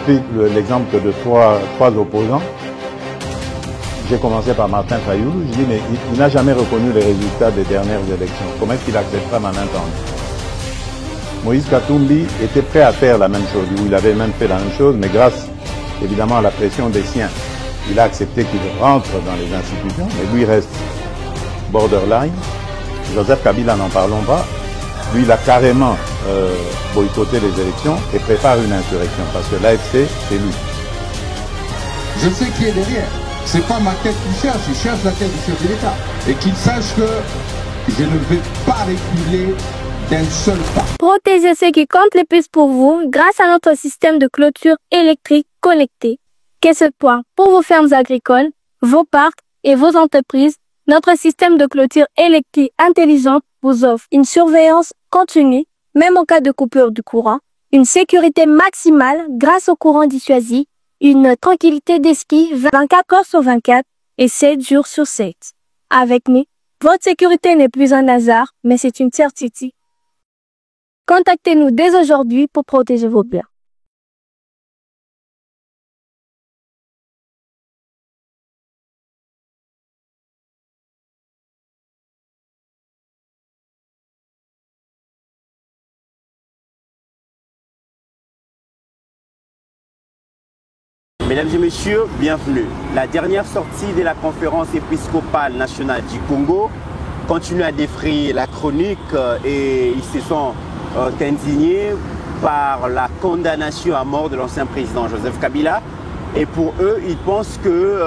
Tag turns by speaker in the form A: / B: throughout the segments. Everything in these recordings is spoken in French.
A: pris l'exemple de trois opposants. J'ai commencé par Martin Fayulu. Je dis, mais il n'a jamais reconnu les résultats des dernières élections. Comment est-ce qu'il acceptera ma main tendue? Moïse Katumbi était prêt à faire la même chose. Il avait même fait la même chose, mais grâce évidemment à la pression des siens, il a accepté qu'il rentre dans les institutions, mais lui reste borderline. Joseph Kabila, n'en parlons pas. Lui, il a carrément boycotté les élections et prépare une insurrection parce que l'AFC, c'est lui.
B: Je sais qui est derrière. C'est pas ma tête qui cherche, il cherche la tête du chef de l'État. Et qu'il sache que je ne vais pas reculer d'un seul pas.
C: Protégez ce qui compte le plus pour vous grâce à notre système de clôture électrique connecté. Qu'est-ce point pour vos fermes agricoles, vos parcs et vos entreprises? Notre système de clôture électrique intelligente vous offre une surveillance continue, même en cas de coupure du courant, une sécurité maximale grâce au courant dissuasif, une tranquillité d'esprit 24 heures sur 24 et 7 jours sur 7. Avec nous, votre sécurité n'est plus un hasard, mais c'est une certitude. Contactez-nous dès aujourd'hui pour protéger vos biens.
D: Mesdames et messieurs, bienvenue. La dernière sortie de la conférence épiscopale nationale du Congo continue à défrayer la chronique et ils se sont indignés par la condamnation à mort de l'ancien président Joseph Kabila. Et pour eux, ils pensent que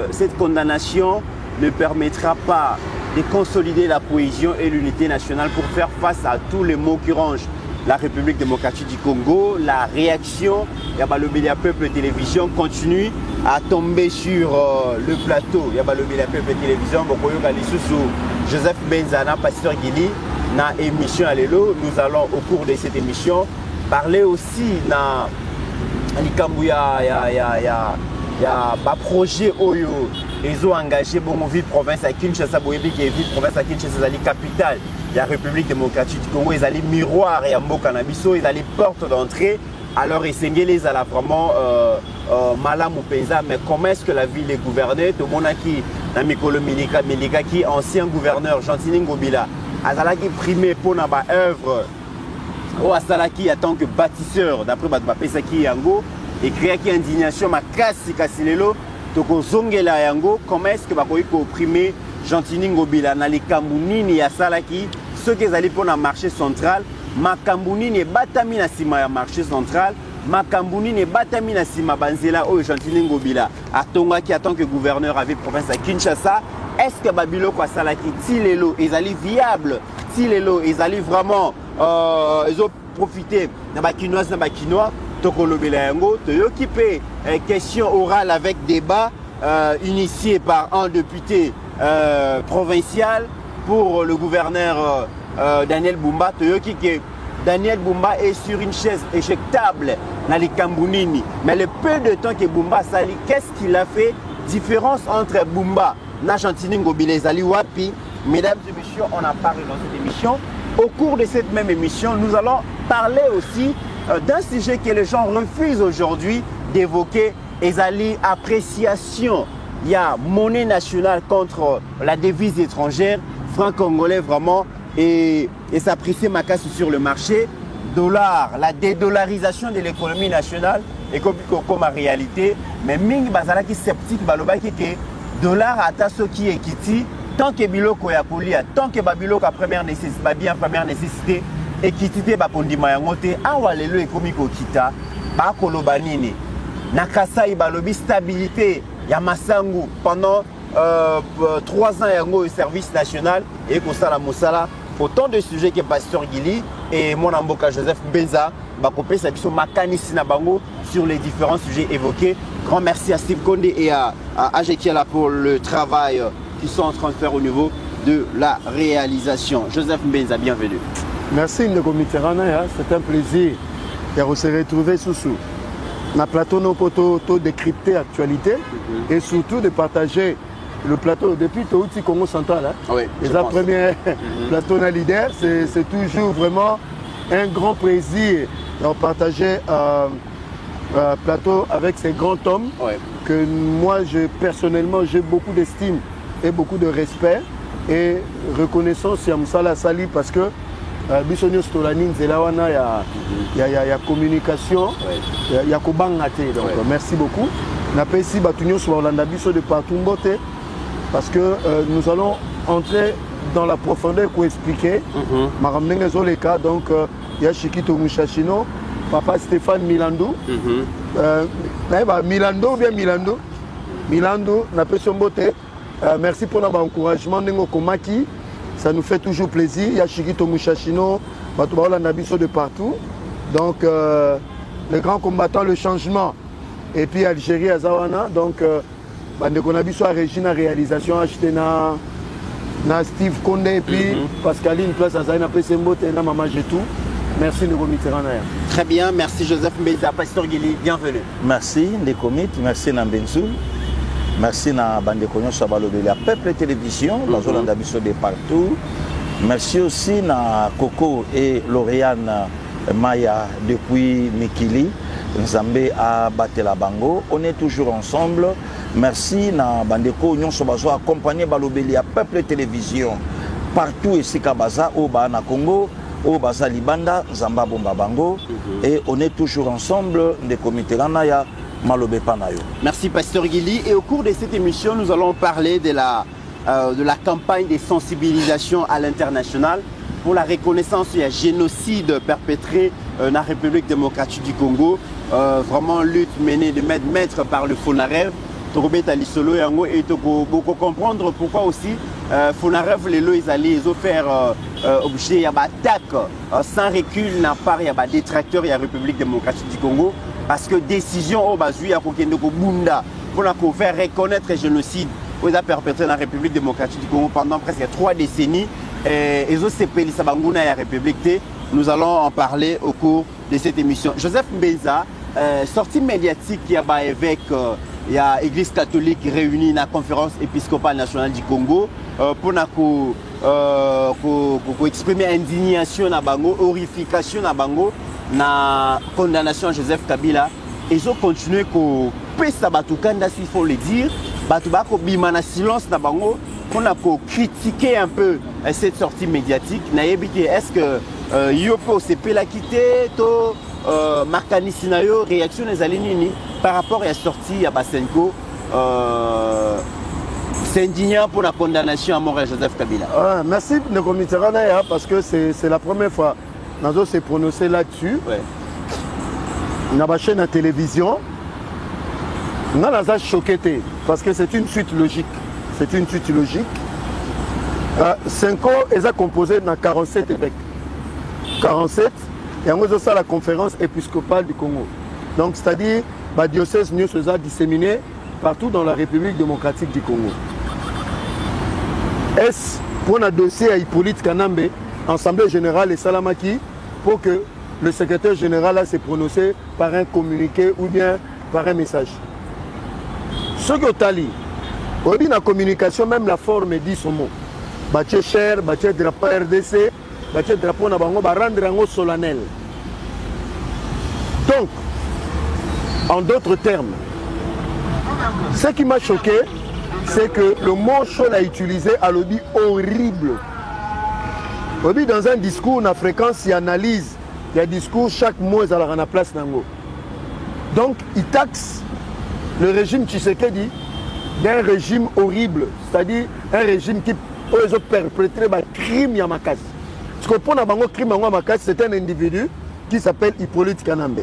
D: cette condamnation ne permettra pas de consolider la cohésion et l'unité nationale pour faire face à tous les maux qui rongent la République démocratique du Congo. La réaction le Média Peuple Télévision continue à tomber sur le plateau. Le Média Peuple Télévision, Joseph Benzana, Pasteur Guili, dans l'émission Allélo. Nous allons au cours de cette émission parler aussi dans le projet Oyo. Ils ont engagé pour ville province à Kinshasa, Boyebi qui est ville province à Kinshasa, la capitale de la République démocratique du Congo. Ils allaient miroir et Ambo Canabiso, ils allaient porte d'entrée. Alors, ils s'engagent à la vraiment Malam ou Penza, mais comment est-ce que la ville est gouvernée? Tout le monde qui dans Mikolo Milika, qui est ancien gouverneur, Gentini Ngobila, Azalaki primé pour une œuvre, ou Azalaki en tant que bâtisseur, d'après Pesaki Yango, et créé qui indignation, ma casse Kassilelo, Toko Zongela Yango, comment est-ce que Bakoyi peut opprimer Gentini Ngobila, dans les Kamounini et Azalaki, ceux qui allaient pour le marché central. Makambouni ne batami na sima ya marché central, Makambouni ne batami na sima banzela o Gentini Ngobila atonga qui attend que gouverneur avec province à Kinshasa. Est-ce que Babilo kwa salaki tilelo ils allaient viable, tilelo ils allaient vraiment ils ont profité na bakinois tokolobela yango to occupé question orale avec débat initié par un député provincial pour le gouverneur Daniel Bumba. Daniel Bumba est sur une chaise éjectable dans les Kambounini. Mais le peu de temps que Bumba sali, qu'est-ce qu'il a fait? Différence entre Bumba et Gentini Ngobila Zali Wapi. Mesdames et messieurs, on en parle dans cette émission. Au cours de cette même émission, nous allons parler aussi d'un sujet que les gens refusent aujourd'hui d'évoquer. Ezali appréciation. Il y a monnaie nationale contre la devise étrangère. Franc congolais vraiment. Et s'apprécier ma casse sur le marché, dollar, la dédollarisation de l'économie nationale est comme réalité. Mais Ming Bazala qui sceptique, Baloba qui est dollar à tasso qui est kiti, tant que biloko ya kolia, tant que babiloko à première nécessité, bien première nécessité, et kitite bakondima yangote, awalelo ekomiko kita, ba kolobanini, nakasai balobi stabilité, ya masangu pendant 3 ans yango au service national et kosala mosala. Autant de sujets que Pasteur Guili et mon amboka Joseph Benza bakopé sa biso makanisi na bango sur les différents sujets évoqués. Grand merci à Steve Condé et à Ajekiala pour le travail qu'ils sont en train de faire au niveau de la réalisation. Joseph Benza, bienvenue.
E: Merci Ndeko Mitterrand, c'est un plaisir de se retrouver sous na plateau nos potos décrypter l'actualité et surtout de partager le plateau depuis Touti Congo Central. Hein.
D: Oui,
E: et la première plateau na leader, c'est toujours vraiment un grand plaisir de partager plateau avec ces grands hommes que moi, personnellement, j'ai beaucoup d'estime et beaucoup de respect et reconnaissance à Moussala Sali parce que Bissonio Stolanin, c'est là où il y a communication, il y a Kobangate. Donc merci beaucoup. Napesi Batunio sur Orlando Bisso de partout parce que nous allons entrer dans la profondeur pour expliquer. Donc il y a Chikito Mouchachino, papa Stéphane Milando. Milando ou bien Milando Milando, Napesi Mbote. Merci pour l'encouragement. Nengo Komaki. Ça nous fait toujours plaisir. Il y a Chikito Mouchachino, Batoubaola Nabiso de partout. Donc, le grand combattant, le changement. Et puis Algérie, Azawana. Donc, Bandeko Nabiso a régi la réalisation, acheté na Steve Condé et puis Pascaline, place à Zaina Pesembo, na Maman Jetou. Merci Ndeko Mitterrand.
D: Très bien, merci Joseph Mbeza, Pasteur Guili, bienvenue.
A: Merci Ndeko Mit, merci Nambenzou. Merci na Bandeko Sabalo de la Peuple Télévision, la zone d'Abisso de partout. Merci aussi na Coco et Lauriane Maya depuis Mikili, Nzambe à Batela Bango. On est toujours ensemble. Merci na Bandeko Nyon Sobazo accompagné Balobeli à Peuple Télévision partout ici Kabaza au Bana Congo, au Baza Libanda, Zamba Bomba Bango. Et on est toujours ensemble des comités Ranaya.
D: Merci Pasteur Guili. Et au cours de cette émission, nous allons parler de la campagne de sensibilisation à l'international pour la reconnaissance du génocide perpétré dans la République démocratique du Congo. Vraiment lutte menée de maître par le Fonarev. Et beaucoup comprendre pourquoi aussi Fonarev les lois ils ont faire objet à attaque sans recul n'a pas il y détracteurs de la République démocratique du Congo. Parce que décision au Bazui a Bunda pour faire reconnaître le génocide qui a perpétré dans la République démocratique du Congo pendant presque 3 décennies. Et ils ont séparé la République. Nous allons en parler au cours de cette émission. Joseph Mbeza, sortie médiatique qui a avec il y a l'Église catholique réunie dans la conférence épiscopale nationale du Congo pour exprimer indignation na bango, horrification na bango. Na condamnation à Joseph Kabila, ils ont continué à pesa batukanda s'il faut le dire, batubako bimana silence na bango, qu'on a critiqué un peu cette sortie médiatique. Est-ce que Yopo CP l'a quitté, to Markani Sinayo réaction des Alinini par rapport à la sortie à Basenko, c'est indignant pour la condamnation à mort à Joseph Kabila.
E: Merci Ndeko Mitterrand parce que c'est la première fois. Nazo s'est prononcé là-dessus. On a ma chaîne à télévision. On a choqué parce que c'est une suite logique. C'est une suite logique. 5 ans, ils ont composé dans 47 évêques. 47, et on a ça la conférence épiscopale du Congo. Donc, c'est-à-dire, le diocèse nous a disséminé partout dans la République démocratique du Congo. Est-ce pour un dossier à Hippolyte Kanambe, Assemblée générale et Salamaki, pour que le secrétaire général s'est prononcé par un communiqué ou bien par un message. Ce que Tali, dans la communication, même la forme dit son mot. Bâtir cher, bâtir drapeau RDC, bâtir drapeau Nabango, rendre un mot solennel. Donc, en d'autres termes, ce qui m'a choqué, c'est que le mot chol a utilisé à l'objet horrible. Dans un discours, on a fréquence, il analyse, il y a un discours, chaque mot est à la place nango. Donc, il taxe le régime Tshisekedi d'un régime horrible, c'est-à-dire un régime qui a perpétré un crime Yamakas. Parce que pour un crime Yamakas, c'est un individu qui s'appelle Hippolyte Kanambe.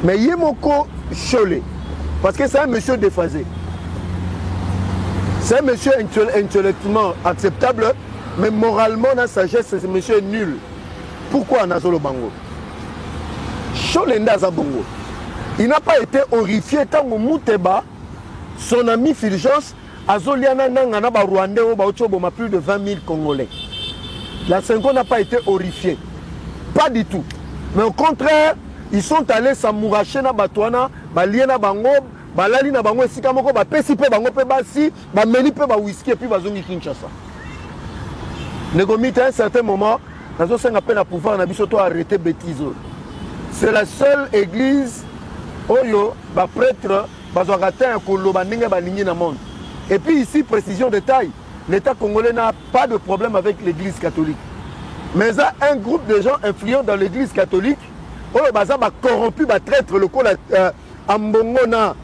E: Mais Yemoko Cholé, parce que c'est un monsieur déphasé. C'est un monsieur intellectuellement acceptable. Mais moralement, dans sa sagesse, ce monsieur est nul. Pourquoi Nazolo Bango? Cholenda Zabongo. Il n'a pas été horrifié tant que Mouteba, son ami Fulgence, Azoliana Nangana Rwandais, au plus de 20 000 Congolais. La Senko n'a pas été horrifiée. Pas du tout. Mais au contraire, ils sont allés s'amouracher na Batouana, Baliena Bango, Balali na Bango, Sikamoko, Pesipe Bango, Pebasi, Menipe Whisky et puis Bazongi Kinshasa. Négomite à un certain moment, nous avons appelé à pouvoir arrêter bêtise. C'est la seule église oyo ba prêtre bazwaka koloba ndenge balingi na monde. Et puis ici précision de taille, l'État congolais n'a pas de problème avec l'église catholique. Mais ça un groupe de gens influents dans l'église catholique oyo baza ba corrompu ba traître le col ambongo na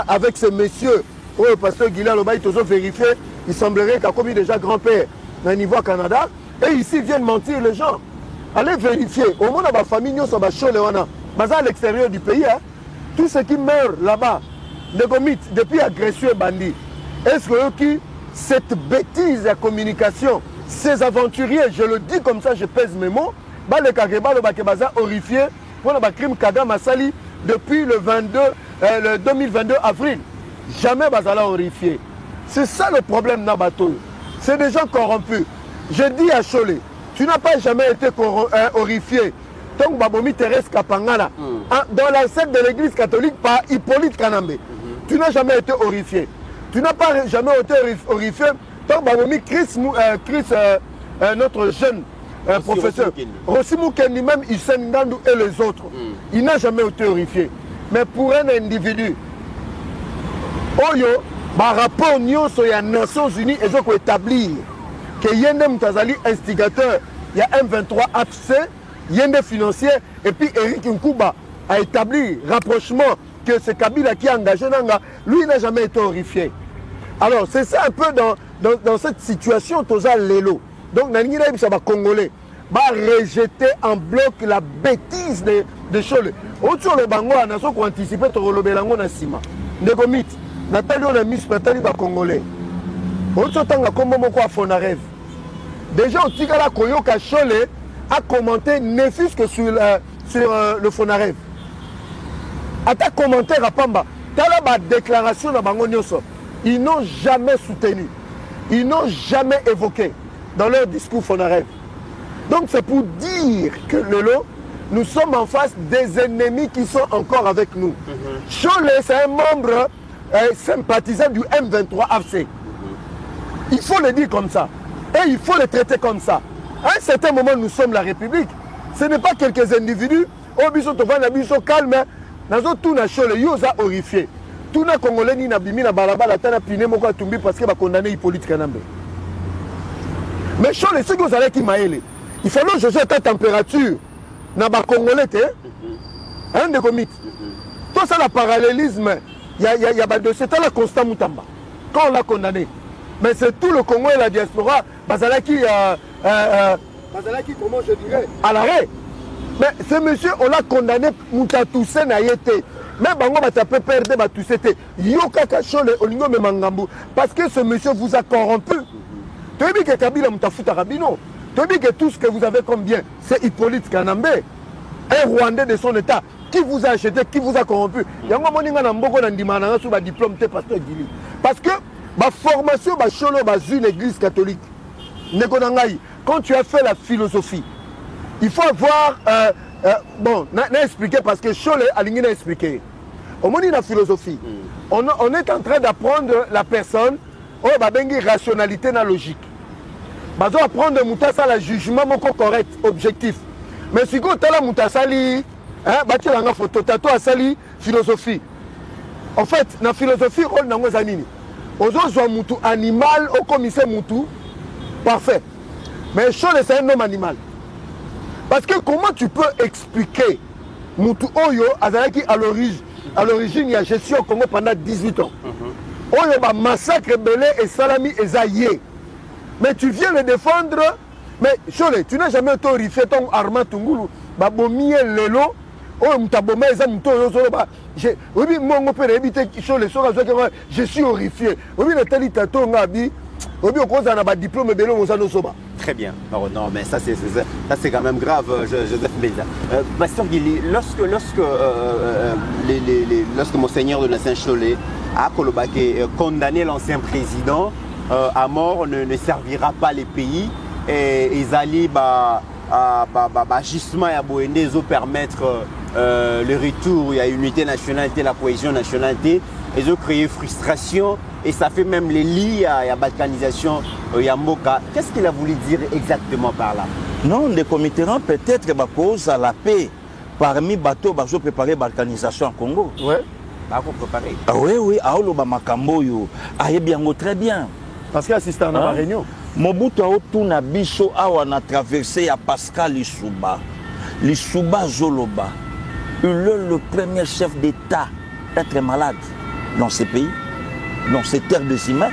E: avec ce monsieur oyo pasteur Guilla Loba il toujours vérifié, il semblerait qu'il a commis déjà grand-père dans le niveau Canada et ici ils viennent mentir les gens. Allez vérifier au moins dans ma famille nous sommes à l'extérieur du pays hein. Tout ce qui meurt là-bas depuis agression et bandit. Est-ce que cette bêtise de communication, ces aventuriers, je le dis comme ça, je pèse mes mots, le Kageba, le Bakebaza horrifié pour le crime Kagame Sali depuis le 2022 avril. Jamais Bazala horrifié. C'est ça le problème Nabato. C'est des gens corrompus. Je dis à Cholet, tu n'as pas jamais été horrifié. Donc Babomi Thérèse Kapangala, dans la scène de l'église catholique par Hippolyte Kanambe. Tu n'as jamais été horrifié. Tu n'as pas jamais été horrifié. Donc Babomi notre jeune professeur, Rossi Moukendi, même Hussein Ngandou et les autres, il n'a jamais été horrifié. Mais pour un individu, Oyo, par rapport aux Nations Unies, ils ont établi que Yende Mtazali, instigateur, il y a M23 AFC, Yende financier, et puis Eric Nkuba a établi rapprochement que c'est Kabila qui a engagé Nanga, lui n'a jamais été horrifié. Alors c'est ça un peu dans cette situation, Toza Lelo. Donc Nanina ça va Congolais, va rejeter en bloc la bêtise de Cholet. Autour le bango, on a ce qu'on anticipait, on a na sima. Ndegomit, Nathalie on a mis Nathalie va Congolais. Autour tant que comme mon quoi Fonarève. Déjà au Tigala Koyoka Cholet a commenté ne fût que sur le Fonarève. À ta commentaire à Pamba, tu as la déclaration de Bango Nyoso. Ils n'ont jamais soutenu, ils n'ont jamais évoqué dans leur discours Fonarève. Donc c'est pour dire que Lelo, nous sommes en face des ennemis qui sont encore avec nous. Cholet, c'est un membre sympathisant du M23 AFC. Il faut le dire comme ça. Et il faut le traiter comme ça. À un certain moment, nous sommes la République. Ce n'est pas quelques individus. Au biso to va biso calme. Nazo tout na Cholet, yoza horrifié. Tout na Congolais ni na bimi na balabala tana piné moko atumbi parce que ba condamné Hippolyte Kanambe. Mais Cholet, ce que vous allez qui maële. Il faut que je jette la température na ba Congolais te. Hein de comit. Tout ça le parallélisme, il y a ba dossier c'est la Constant Moutamba. Quand on l'a condamné. Mais c'est tout le Congo et la diaspora bazalaki comment je dirais à l'arrêt. Mais ce monsieur, on l'a condamné Moutatoussé na yete. Même Bango va taper perdre Batoussé. Yoka Kachole Olingo Memangambu. Parce que ce monsieur vous a corrompu. Tu as dit que Kabila Moutafuta Rabino. Tu as dit que tout ce que vous avez comme bien, c'est Hippolyte Kanambe, un Rwandais de son état, qui vous a acheté, qui vous a corrompu. Yango Moninga Namboko Nandimana sur le diplôme de pasteur Gili. Parce que ma formation, ma cholo, ma une église catholique. Quand tu as fait la philosophie, il faut avoir bon, n'a expliqué parce que Cholet a expliqué. Au moment de la philosophie, on est en train d'apprendre la personne au babengi rationalité na logique. Bazo apprendre mutasa la jugement moko correct, objectif. Mais si go tala mutasa li, hein, bati la nga photo tato asali philosophie. En fait, na philosophie rôle nango zanini. Ozo zo mutu animal au commissaire mutu parfait. Mais Cholet c'est un homme animal. Parce que comment tu peux expliquer Moutou Oyo Azalaki à l'origine il y a gestion au Congo pendant 18 ans. Oyo ba massacre Belé et Salami et Zaye. Mais tu viens le défendre. Mais Cholet, tu n'as jamais été horrifié ton Armand Tungulu. Ba bomie lelo. Oyo mutaboma eza muto oyo zolo ba. Oui mon père éviter Cholet je suis horrifié. Oui le tali tato ngabi. Oui on cause na ba diplôme belé ozano soba.
D: Très bien. Non, mais ça c'est quand même grave, Joseph Mbeza. Pasteur Guili, lorsque Monseigneur de l'ancien Cholet a condamné l'ancien président à mort, ne servira pas les pays et ils allaient gisement à Boendé permettre le retour, il y a unité nationalité, la cohésion nationalité. Ils ont créé frustration et ça fait même les lits à balkanisation Yamboka. Qu'est-ce qu'il a voulu dire exactement par là?
F: Non, les comités peut-être cause à la paix. parmi bateaux bazo préparer balkanisation en Congo.
E: Ouais.
D: préparer.
F: Ah oui, oui, aoloba makambo yo. Ayebiango très bien.
E: Parce qu'il assiste à la réunion.
F: Mobutu aotuna biso awa na traversé à Pascal Lissouba. Lissouba Zoloba. Il est le premier chef d'État à être malade dans ces pays, dans ces terres de ciment.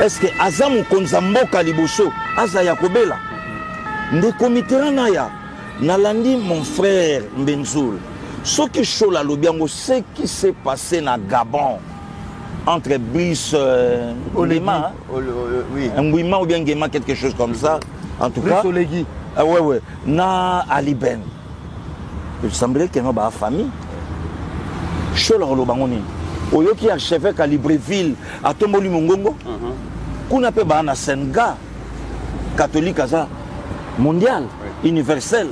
F: Est-ce que Azam Konzamboka Liboso, Aza Yakobela, Ndeko Mitterrand ya, Nalandi mon frère Mbenzoul, ce qui chaud la lobiango, ce qui s'est passé na Gabon, entre Brice Olema, Ngouima ou bien Guéma, quelque chose comme ça, en tout cas.
E: Brice
F: ah ouais, ouais, na Aliben. Il semblait qu'il y avait une famille. Chaud la lobangoni. Oyoki archevêque à Libreville, à Tomboli Mongongo. Qu'on appelle un Senga, catholique mondial, universel.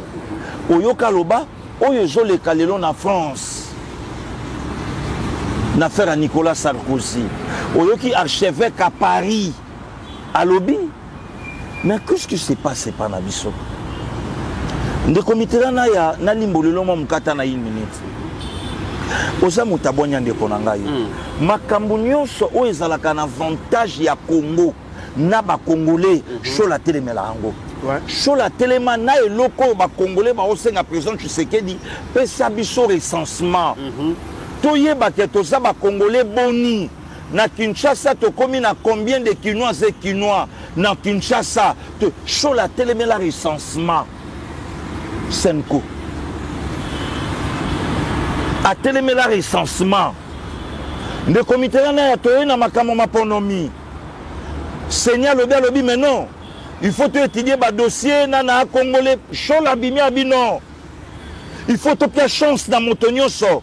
F: Oyoka Loba, Oyozo le Kalelon en France. L'affaire à Nicolas Sarkozy. Oyoki archevêque à Paris, à Lobby. Mais qu'est-ce qui se passe par Nabiso? De comité na limbolelo mukata na 1 minute. Oza mutabwanya ndeko na ngai. Makambo nyonso o ezalaka na avantage ya Congo na ba Congolais shola telemela yango. Shola telema na eloko ba Congolais ba osenga président Tshisekedi pesa biso recensement. Toyeba ke toza ba Congolais boni na Kinshasa tokomi na combien de Kinois et Kinois na Kinshasa to shola telemela recensement. Senko. A télémela recensement. Le comité n'a pas na makamo maponomi. Seigneur lobby mais non. Il faut étudier le dossier nana congolais chola bimi abino. Il faut te chance dans montonyoso.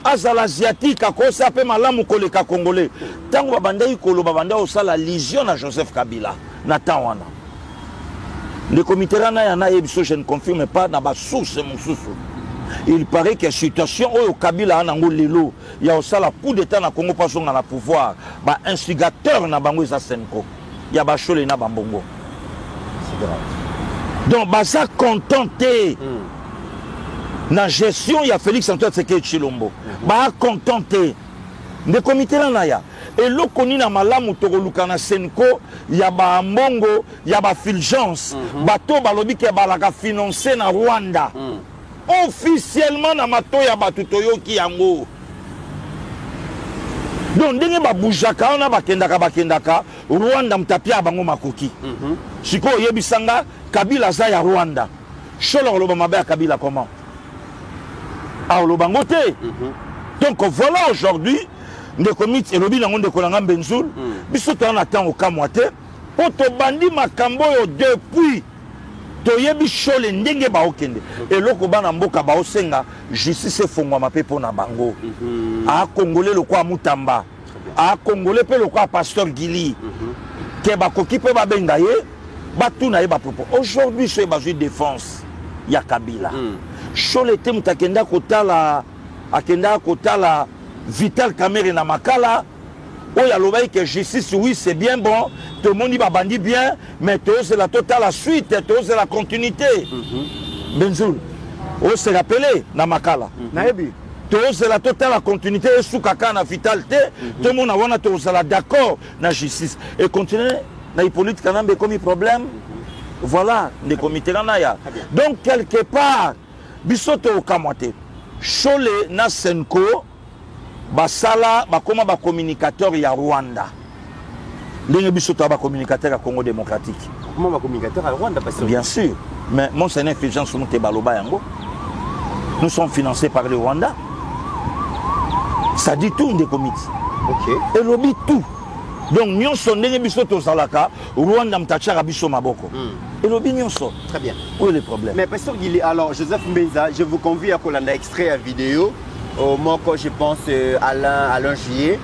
F: Azal asiatique à cause ça peut malamu koleka congolais. Tango babanda ikolo babanda osala légion à Joseph Kabila na tawana. Le comité Rana je ne confirme pas dans ma source. Il paraît que la situation au Kabila en Angolelo, il y a aussi la coup d'état dans le Congo passant dans le pouvoir, bah instigateur na bango za Senko, il y a bachole na bambongo. C'est grave. Donc bah ça contenté. Na gestion il y a Félix Antoine Tshisekedi Tshilombo. Bah contenté. Le comité Rana et le koni na malamu tokoluka na Senko ya ba mbongo ya ba fulgence bato balobi ke balaka financer na Rwanda officiellement na mato ya bato toyoki yango donc ndenge babujaka na bakendaka Rwanda mtapia bango makoki siko yebisanga Kabila za ya Rwanda sholo loba mabe ya Kabila comment lobango te donc voilà aujourd'hui de comité et lobby nango de kolanga Benzoul biso to na temps au kamwate po to bandi makambo yo depuis to yebi shole ndenge ba okende et loko bana mboka ba osenga justice fongwa mapepo na bango a congolais le kwa mutamba a congolais pe le kwa pasteur Gili ke ba koki pe ba benga ye ba tuna ye ba propos aujourd'hui c'est ba défense ya Kabila shole te mutakenda kotala akenda kotala Vital Kamerhe na makala où ya lobaï que justice oui c'est bien bon tout le monde dit bandi bien mais c'est la totale la suite c'est la continuité Benzoul on se rappelé na makala naebi c'est la totale la continuité sous kaka na Vital te tout le monde a wana la d'accord na justice et continuer na Hippolyte Kanambe comme problème voilà les comités ya donc quelque part bisoto okamwate Chole na Senko basala bakoma ba communicateur ya Rwanda. Ndenge biso to ba communicateur ya Congo démocratique.
D: Comment ba communicateur à Rwanda parce que
F: bien sûr, mais mon c'est une influence sur nous te baloba yango. Nous sommes financés par le Rwanda. Ça dit tout des comités. OK. Et lobby tout. Donc nyonso ndenge biso to salaka Rwanda mtachara biso maboko. Et lobby nyonso.
D: Très bien.
F: Où est le problème?
D: Mais pasteur Gili, alors Joseph Mbenza, je vous convie à kolanda extrait à vidéo. Au moins que je pense Alain Juillet,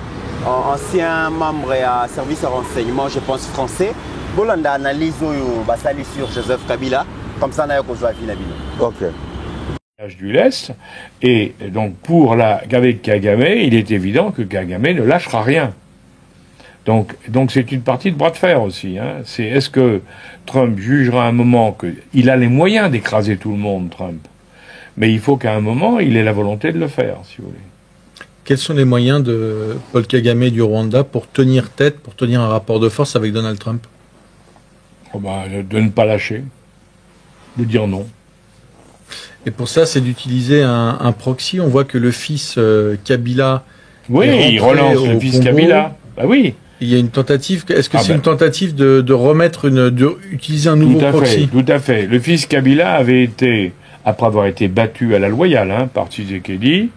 D: ancien membre à service à renseignement, je pense français. Bolanda analyse basali sur Joseph Kabila, comme ça on a joué à Finabino.
F: OK.
G: Du lest et donc avec Kagame, il est évident que Kagame ne lâchera rien. Donc c'est une partie de bras de fer aussi. Hein. C'est est-ce que Trump jugera un moment qu'il a les moyens d'écraser tout le monde, Trump. Mais il faut qu'à un moment, il ait la volonté de le faire, si vous voulez.
H: Quels sont les moyens de Paul Kagame du Rwanda pour tenir tête, pour tenir un rapport de force avec Donald Trump?
G: De ne pas lâcher, de dire non.
H: Et pour ça, c'est d'utiliser un proxy. On voit que le fils Kabila...
G: Oui, il relance le fils
H: Congo.
G: Kabila. Bah oui.
H: Il y a une tentative. Est-ce que c'est une tentative de remettre d'utiliser un nouveau proxy?
G: Tout à fait. Le fils Kabila avait été, après avoir été battu à la loyale par Tshisekedi,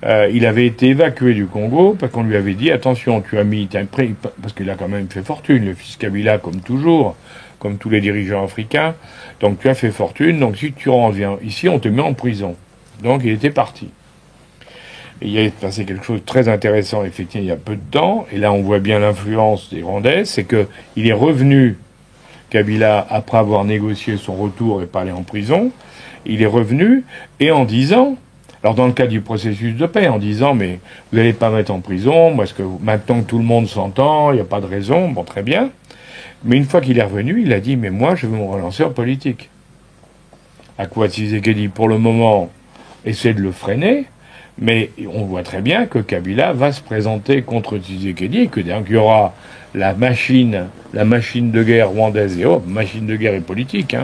G: il avait été évacué du Congo parce qu'on lui avait dit attention, tu as mis, parce qu'il a quand même fait fortune, le fils Kabila, comme toujours, comme tous les dirigeants africains. Donc tu as fait fortune. Donc si tu reviens ici, on te met en prison. Donc il était parti. Et il est passé quelque chose de très intéressant, effectivement, il y a peu de temps, et là on voit bien l'influence des Rwandais, c'est que il est revenu, Kabila, après avoir négocié son retour et pas aller en prison, il est revenu, et en disant, alors dans le cas du processus de paix, en disant, mais vous n'allez pas mettre en prison, parce que maintenant que tout le monde s'entend, il n'y a pas de raison, bon très bien, mais une fois qu'il est revenu, il a dit, mais moi je veux me relancer en politique. À quoi Tshisekedi, pour le moment, essaie de le freiner, mais on voit très bien que Kabila va se présenter contre Tshisekedi et que donc il y aura la machine de guerre rwandaise machine de guerre et politique,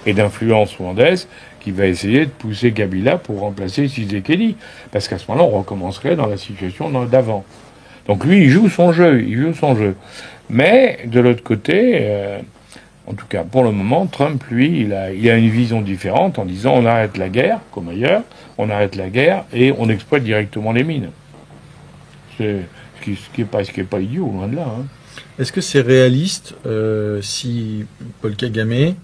G: et d'influence rwandaise, qui va essayer de pousser Kabila pour remplacer Tshisekedi. Parce qu'à ce moment-là, on recommencerait dans la situation d'avant. Donc lui, il joue son jeu. Mais, de l'autre côté, en tout cas, pour le moment, Trump, lui, il a une vision différente en disant on arrête la guerre, comme ailleurs, on arrête la guerre et on exploite directement les mines. C'est ce qui est pas idiot, loin de là.
H: Est-ce que c'est réaliste si Paul Kagame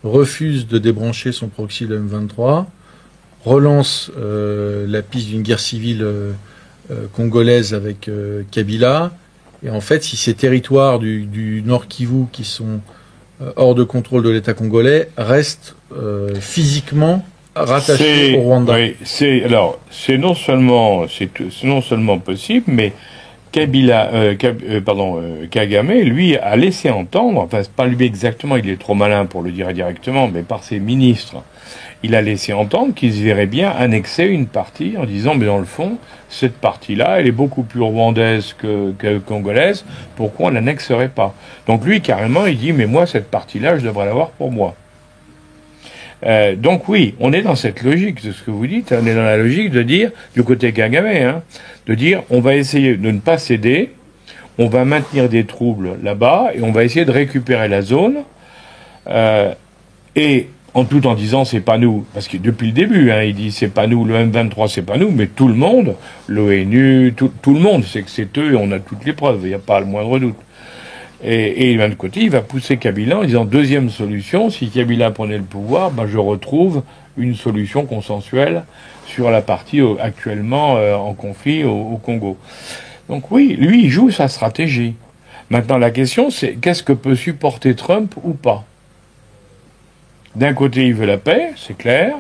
H: refuse de débrancher son proxy, le M23, relance la piste d'une guerre civile congolaise avec Kabila, et en fait, si ces territoires du Nord Kivu qui sont hors de contrôle de l'État congolais restent physiquement rattachés au Rwanda?
G: Oui, c'est non seulement possible, mais Kagame, lui, a laissé entendre, enfin, c'est pas lui exactement, il est trop malin pour le dire directement, mais par ses ministres, il a laissé entendre qu'il se verrait bien annexer une partie en disant, mais dans le fond, cette partie-là, elle est beaucoup plus rwandaise que congolaise, pourquoi on l'annexerait pas? Donc lui, carrément, il dit, mais moi, cette partie-là, je devrais l'avoir pour moi. Donc oui, on est dans cette logique de ce que vous dites, on est dans la logique de dire, du côté Kagame, de dire on va essayer de ne pas céder, on va maintenir des troubles là-bas et on va essayer de récupérer la zone, et tout en disant c'est pas nous, parce que depuis le début, il dit c'est pas nous, le M23 c'est pas nous, mais tout le monde, l'ONU, tout le monde sait que c'est eux et on a toutes les preuves, il n'y a pas le moindre doute. Et d'un côté, il va pousser Kabila en disant deuxième solution, si Kabila prenait le pouvoir, je retrouve une solution consensuelle sur la partie actuellement en conflit au Congo. Donc oui, lui, il joue sa stratégie. Maintenant, la question, c'est qu'est-ce que peut supporter Trump ou pas? D'un côté, il veut la paix, c'est clair.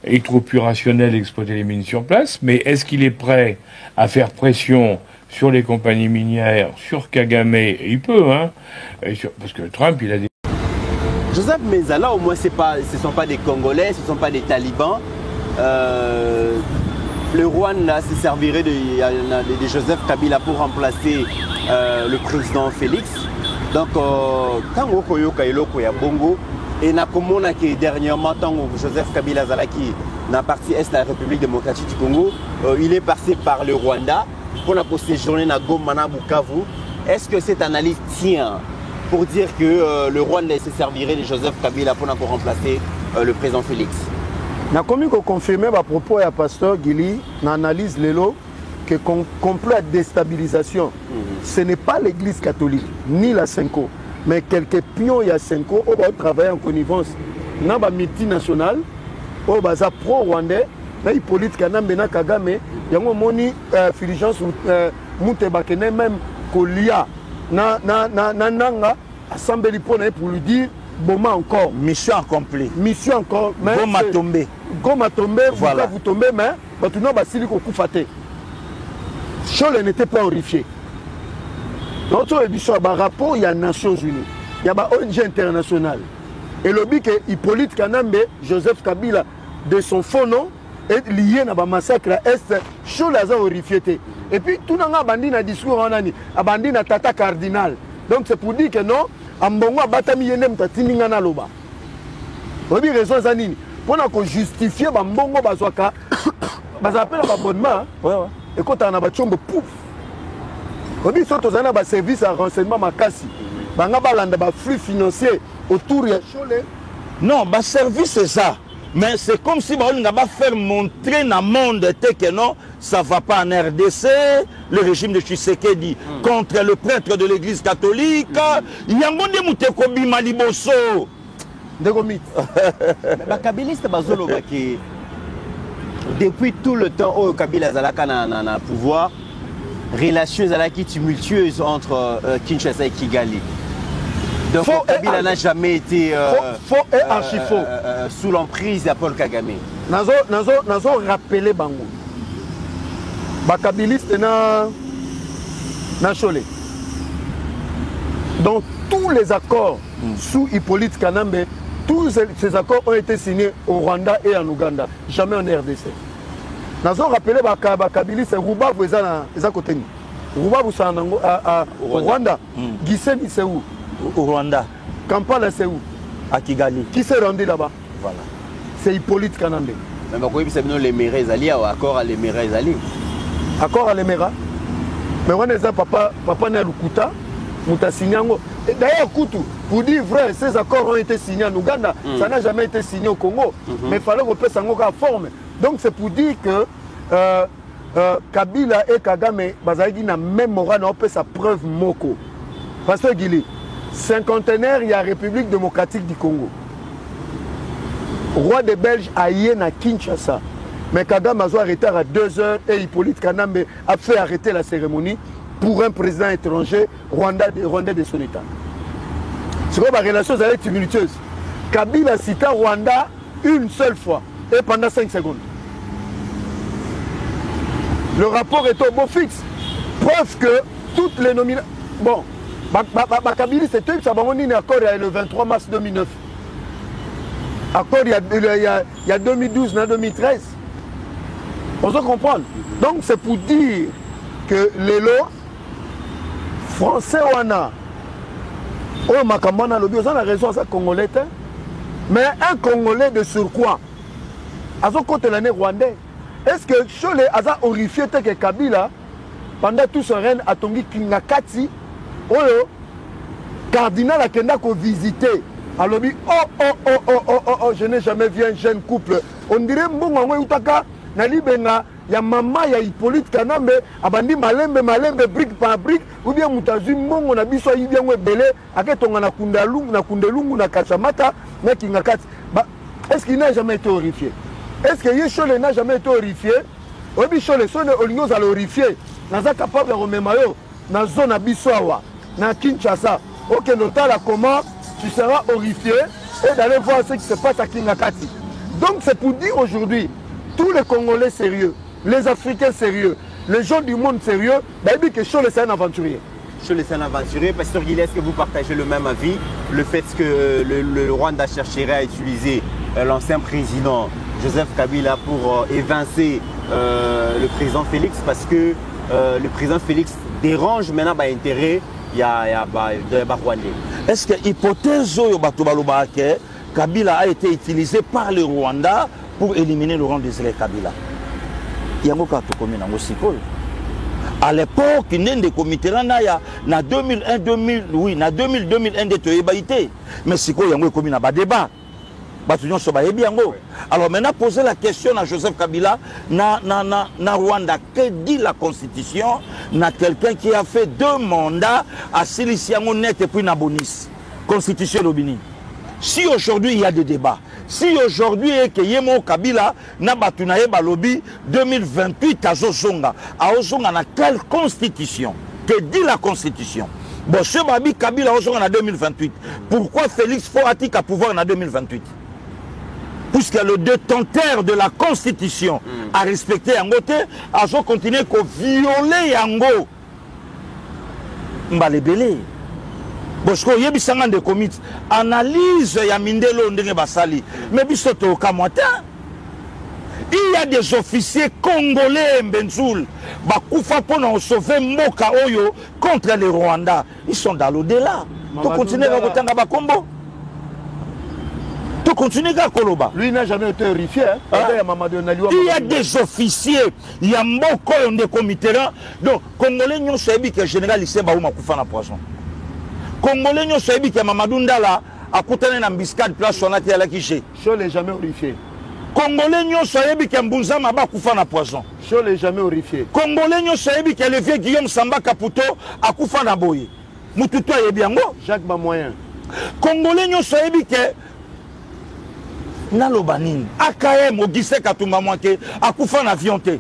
G: Il trouve plus rationnel d'exploiter les mines sur place, mais est-ce qu'il est prêt à faire pression sur les compagnies minières, sur Kagame? Et il peut, parce que Trump, il a des...
D: Joseph Mezala, au moins, ce ne sont pas des Congolais, ce ne sont pas des talibans. Le Rwanda se servirait de Joseph Kabila pour remplacer le président Félix. Donc, quand on a Bongo, et nakomona que dernièrement, tant Joseph Kabila Zalaki n'a parti est de la République démocratique du Congo, il est passé par le Rwanda pour séjourner à Goma, à Bukavu. Est-ce que cette analyse tient pour dire que le Rwanda se servirait de Joseph Kabila pour remplacer le président Félix?
E: Na komi ko confirmer ba propos ya pasteur Gili na analyse lelo que complot de déstabilisation, ce n'est pas l'église catholique ni la Senko, mais quelques pions ya Senko au travailler en connivence na ba multinational au baza pro rwandais na Hippolyte Kanambe na Kagame yango moni Fulgence Muteba kene même kolia na nanga assemblée pour lui dire Boma encore.
D: Mission accomplie.
E: Mission encore.
D: Goma tombé.
E: Goma tombé, voilà. Vous tombez, mais maintenant, Basili Kokoufate. Chole n'était pas horrifié. Notre édition, il y a un rapport, il y a les Nations Unies, il y a une ONG internationale. Et le but que Hippolyte Kanambe, Joseph Kabila, de son faux nom, lié na ba massacre à est Chole aza horrifié. Et puis tout nanga bandi na discours onani abandi na tata cardinal. Donc c'est pour dire que non ambongo batami yene mtatini ngana loba. Obi raison za nini pona ko justifier ba mbongo bazwaka bazapela ba abonnement. Ouais. Et quand on a ba chombo pouf. Obi soto zana ba service à renseignement makasi. Banga balanda ba flux financier autour ya Chole.
F: Non, ba service c'est ça. Mais c'est comme si on va faire montrer dans le monde que non, ça ne va pas en RDC, le régime de Tshisekedi contre le prêtre de l'église catholique. Il y a un monde qui est comme Maliboso.
D: Kabiliste Bazolo, depuis tout le temps où Kabila Zalaka na pouvoir, relations tumultueuses entre Kinshasa et Kigali. Donc Kabila n'a jamais été
E: faux et archi-faux
D: sous l'emprise de Paul Kagame.
E: Nazo rappelé bango. Bakabiliste na Chole. Donc tous les accords sous Hippolyte Kanambe, tous ces accords ont été signés au Rwanda et en Ouganda, jamais en RDC. Nazo rappelé Bakabiliste Rubavu eza côté ni. Rubavu sanango à Rwanda. Gisenyi c'est où?
F: Au Rwanda.
E: Kampala c'est où?
F: À Kigali.
E: Qui s'est rendu là-bas?
F: Voilà.
E: C'est Hippolyte Kanambe.
D: Mais pourquoi c'est les Mérés Ali ou accord à les Mérés Ali?
E: Accord à l'Emera. Mais on est papa n'a Lukuta, Moutasignan. D'ailleurs, Koutou, pour dire vrai, ces accords ont été signés en Ouganda. Ça n'a jamais été signé au Congo. Mais il fallait qu'on puisse en forme. Donc c'est pour dire que Kabila et Kagame, Bazagi n'a même moral, on peut sa preuve moko. Parce que Guili, cinquantenaire, il y a la République démocratique du Congo. Roi des Belges a yé à Kinshasa. Mais Kagame a arrêté à 2h et Hippolyte Kanambe a fait arrêter la cérémonie pour un président étranger rwandais de son État. C'est quoi la relation tumultueuse? Kabila cita Rwanda une seule fois et pendant 5 secondes. Le rapport est au beau fixe. Preuve que toutes les nominations... Bon, Kabila c'était un accord le 23 mars 2009. Accord il y a 2012, 2013. On se comprend. Donc c'est pour dire que les lois français wana oh makamana lobi on a raison ça congolais mais un congolais de surcroît à son côté l'année rwandais est-ce que Chole a horrifié que Kabila pendant tout son règne a tongi Kingakati oyo cardinal a kenda ko visiter alors oh je n'ai jamais vu un jeune couple on dirait mbongo utaka na libenga ya mama ya Hippolyte Kanambe abandi malembe brique par brique ou bien mutazu mbongo na biso yi bien ebele aketonga na kundelungu na kachamata na Kingakati. Est-ce qu'il n'a jamais été horrifié? Est-ce que Chole n'a jamais été horrifié? Obi Chole sonne olingo za horrifié naza capable de remettre yo na zone bisoawa na Kinshasa. OK, notala comment tu seras horrifié et d'aller voir ce qui se passe à Kingakati. Donc c'est pour dire aujourd'hui tous les Congolais sérieux, les Africains sérieux, les gens du monde sérieux, d'ailleurs que Chole c'est un aventurier.
D: Chole c'est un aventurier. Pasteur Guillet, est-ce que vous partagez le même avis? Le fait que le Rwanda chercherait à utiliser l'ancien président Joseph Kabila pour évincer le président Félix parce que le président Félix dérange maintenant l'intérêt de Rwandais. Est-ce que l'hypothèse que Kabila a été utilisé par le Rwanda pour éliminer Laurent Désiré Kabila? À l'époque, il y a des comités na 2001, 2000, oui, na 2000, 2001 de Toyebaïté. Mais c'est quoi, il y a un débat. Alors maintenant, poser la question à Joseph Kabila, na Rwanda, que dit la Constitution? Na quelqu'un qui a fait 2 mandats à Siliciango net et puis na Bonis. Constitution Lobini. Si aujourd'hui il y a des débats, si aujourd'hui que Yemo Kabila na batunaye balobi 2028 à Zozonga na quelle constitution? Que dit la constitution? Bon, ce babi Kabila Zozonga en 2028. Pourquoi Félix Foratik a pouvoir en 2028? Puisque le détenteur de la constitution a respecté Yangote, a continué à violer Yango. Mbalebele. Bosko yebisanga de commit analyse ya mindelo ndenge basali mais biso to kamwata
F: Il y a des officiers congolais Benzoul bakufa pona sauver mboka oyo contre les Rwandais. Ils sont dans l'au-delà. Tu continues à kotanga ba kombo. Tu continues à koloba.
E: Lui n'a jamais été horrifié.
F: Il y a des officiers, il y a mboko on de commitera. Donc congolais nyo sabi que général Isemba ou makufa na poisson. Congolais nyo sabi que Mamadou Ndala akutana na biscade place sonati ala kiché.
E: Je l'ai jamais horrifié.
F: Congolais nyo sabi que Mbunza maba kufa na poisson.
E: Je l'ai jamais horrifié.
F: Congolais nyo sabi que le vieux Guillaume Samba Kaputo akufa na boye. Mututu ayebiango
E: Jacques Bamoyen.
F: Congolais nyo sabi que Nalobanine AKM Ogise Katumba Mwanke akufa na avion te.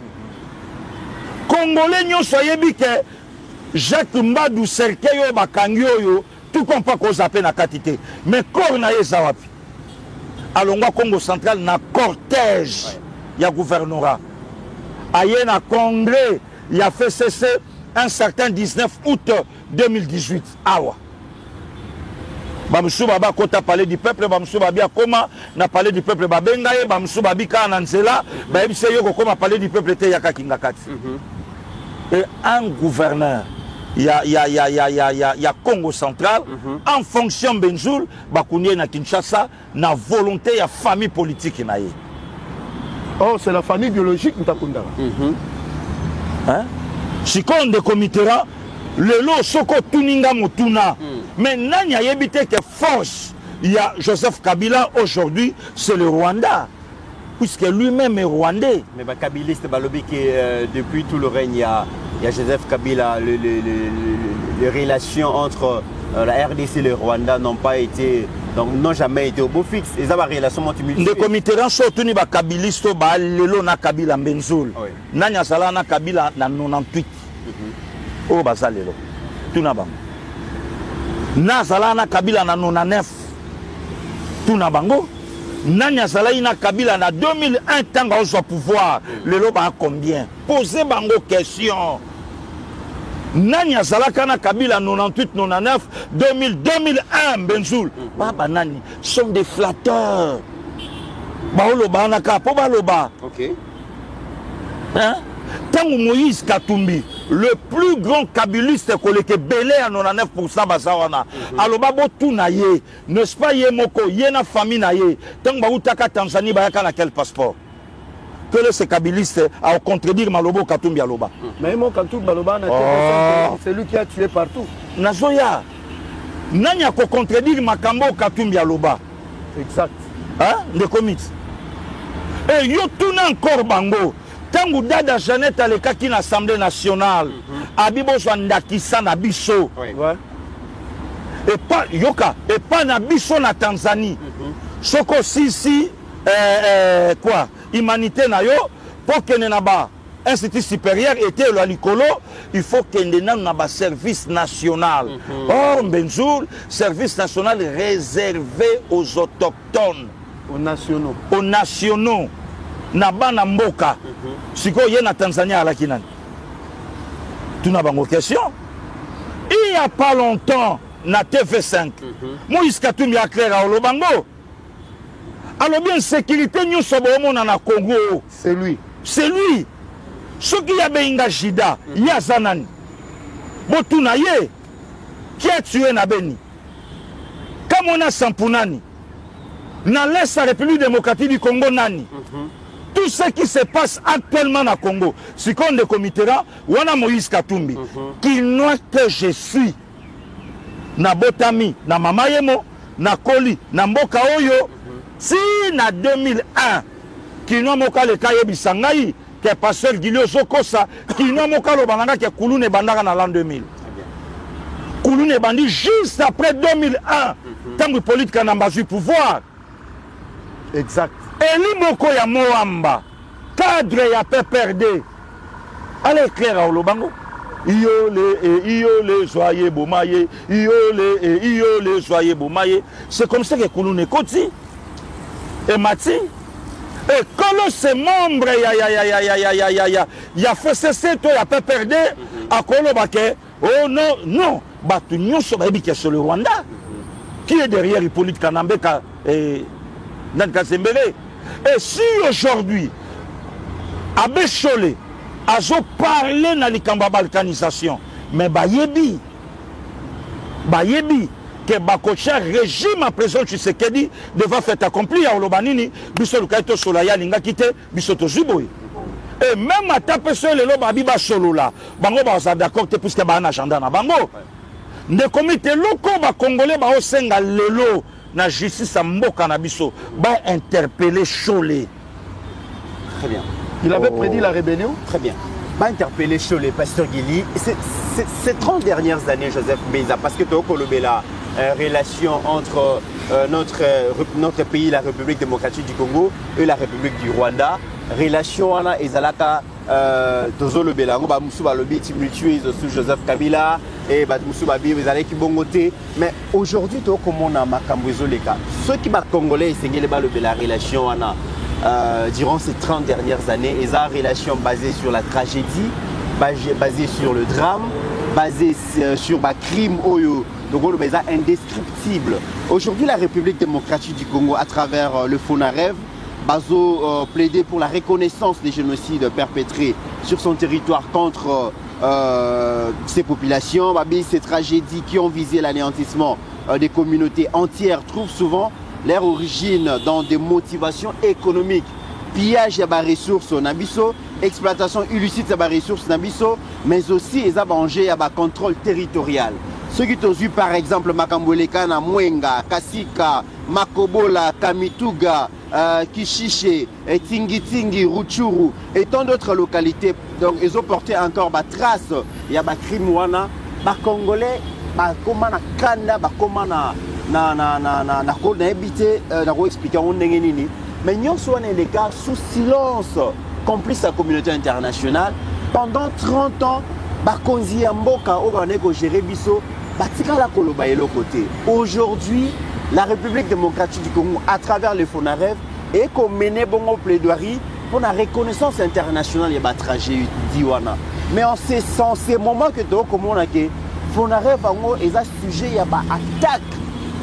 F: Congolais nyo sabi que Jacques Mbadou Serkeyo Bakangyo tout comme pas qu'on zappé na quantité mais corps na yezawapi alongwa Congo central na cortège ya gouvernorat aye na congrès il a fait cesser un certain 19 août 2018 awa bamsou baba kota parler du peuple bamsou babia koma na parler du peuple babengaye bamsou babika na nzela ba ebise yo koma parler du peuple te yaka kingakati et un gouverneur il y a Congo central en fonction Benzoul bakunye na Kinshasa na volonté ya famille politique na ye.
E: Oh, c'est la famille biologique Ntakunda.
F: Hein? Si on de comitera le lo soko tuninga motuna mais nanya yebite que force il y a Joseph Kabila aujourd'hui c'est le Rwanda puisque lui-même est rwandais.
D: Mais kabiliste balobi que depuis tout le règne il y a Joseph Kabila, les relations entre la RDC et le Rwanda n'ont jamais été au beau fixe. Et ça va relation multipliée.
F: Les comités surtout ni ba kabilisto ba lelo na Kabila Benzoul. Nanya sala na Kabila na 98. Oh ba lelo. Tuna bango. Na sala na Kabila na 99. Tuna bango. Nanya sala ina Kabila na 2001 tanga au pouvoir. Lelo ba combien? Posez bango question. Nanya Zalaka na Kabila 98, 99, 2000, 2001, Benzoul. Baba Nani sont des flatteurs. Baoloba naka po baloba.
D: OK.
F: Hein? Tango Moïse Katumbi, le plus grand kabiliste koleke belé à 99% bazawana. Aloba bo tout na ye, n'est-ce pas ye moko, ye na famille na ye. Tango ba utaka Tanzanie ba yaka na quel passeport? Que ce kabiliste a contredire Malobo Katumbi Aloba.
E: Mais mon Katumbi Aloba, c'est lui qui a tué partout.
F: Nazoya, Nanya ko contredire Makambo Katumbi Aloba.
E: Exact.
F: Hein? De comités. Et yo tourne encore bango. Tango dada Jeannette à l'écaki na l'Assemblée nationale. Abibo Zwandakisa na biso.
E: Ouais.
F: Et pas yoka, et pas na biso na Tanzanie. Soko sisi quoi? Humanité na yo pour que naba institut supérieur était le Licolo, il faut que naba service national. Or Benzoul, service national réservé aux autochtones,
E: aux nationaux.
F: Aux nationaux. Naba na mboka. Siko ye na Tanzanie à la kinani. Tu n'as pas de question. Il n'y a pas longtemps na TV5. Moïse Katumbi a clair à Olobango. Alors bien sécurité nous sommes na Congo.
E: C'est lui.
F: C'est lui. Ce qui a benga Jida, Yazanani. Botunaye qui a tué na Beni. Kamona Sampunani. Na l'Est la République démocratique du Congo nani. Tout ce qui se passe actuellement na Congo, si on de comitera, wana Moïse Katumbi, qui noie que je suis. Na Botami, na Mama Yemo, na Koli, na Mboka Oyo. Si na 2001, qui n'a pas le cas Bisangaï, qui est pasteur Guilio Zokosa, qui n'a pas le bananga qui est Kouloune Bandara dans l'an 2000. Kouloune Bandi juste après 2001, tant que politique n'a pas eu pouvoir.
E: Exact.
F: Et l'imoko ya Moamba, cadre ya PPRD. Allez clair à Olobango. Iole, soyez bomaye, iole, soyez bomaye. C'est comme ça que Kouloune Koti. Et Mati, et quand ces membres y a fait cesser toi, y a pas perdu, à Kolobake, oh non, non, Batunion sur le Rwanda, qui est derrière Hippolyte Kanambeka et Nanka Sembele. Et si aujourd'hui, Abbé Cholé azo parler na likamba balkanisation mais bayebi que bakocha régime à présent Tshisekedi devant faire accomplir ya olobanini biso lukaito solaya linga kite biso tozuboy et même à taper sur le loba biba solola bango ba za d'accord te puisque ba na agenda na bango ne comité loko ba congolais ba osenga lelo na justice à mboka na biso ba interpeller Cholé.
D: Très bien.
E: Il avait prédit la rébellion.
D: Très bien. Pas interpeller Cholé, Pasteur Guili. Ces 30 dernières années, Joseph Mbeza, parce que tu as la relation entre notre pays, la République démocratique du Congo, et la République du Rwanda. Relation à Ezalaka, Tozo le Bélango, Moussouba Lobi, Timultué, Joseph Kabila, et Moussouba Bi, Ezalaki Kibongote. Mais aujourd'hui, tu as comment on a Makambuzo les cas. Ceux qui sont congolais, c'est la relation durant ces 30 dernières années, et ça relation basée sur la tragédie, basée sur le drame, basée sur le crime donc indescriptible. Aujourd'hui, la République démocratique du Congo, à travers le FONAREV, Bazo plaidait pour la reconnaissance des génocides perpétrés sur son territoire contre ces populations. Ces tragédies qui ont visé l'anéantissement des communautés entières trouvent souvent leur origine dans des motivations économiques. Pillage de ressources nabiso, exploitation illicite de ressources nabiso, mais aussi les abangés à contrôle territorial. Ceux qui ont vu par exemple Makamboleka, Mwenga, Kasika, Makobola, Kamituga, Kishiche, Tingi, Rutshuru et tant d'autres localités, donc ils ont porté encore des traces. Il y a des crimes, des Congolais, comment na Kanda, comment na habité, expliqué mais nous sommes les cas sous silence complice de la communauté internationale pendant 30 ans. Aujourd'hui, la République démocratique du Congo, à travers le FONAREV, est mené bon plaidoirie pour la reconnaissance internationale de la tragédie. Mais en ces moments que tu as dit, FONAREV est sujet à attaque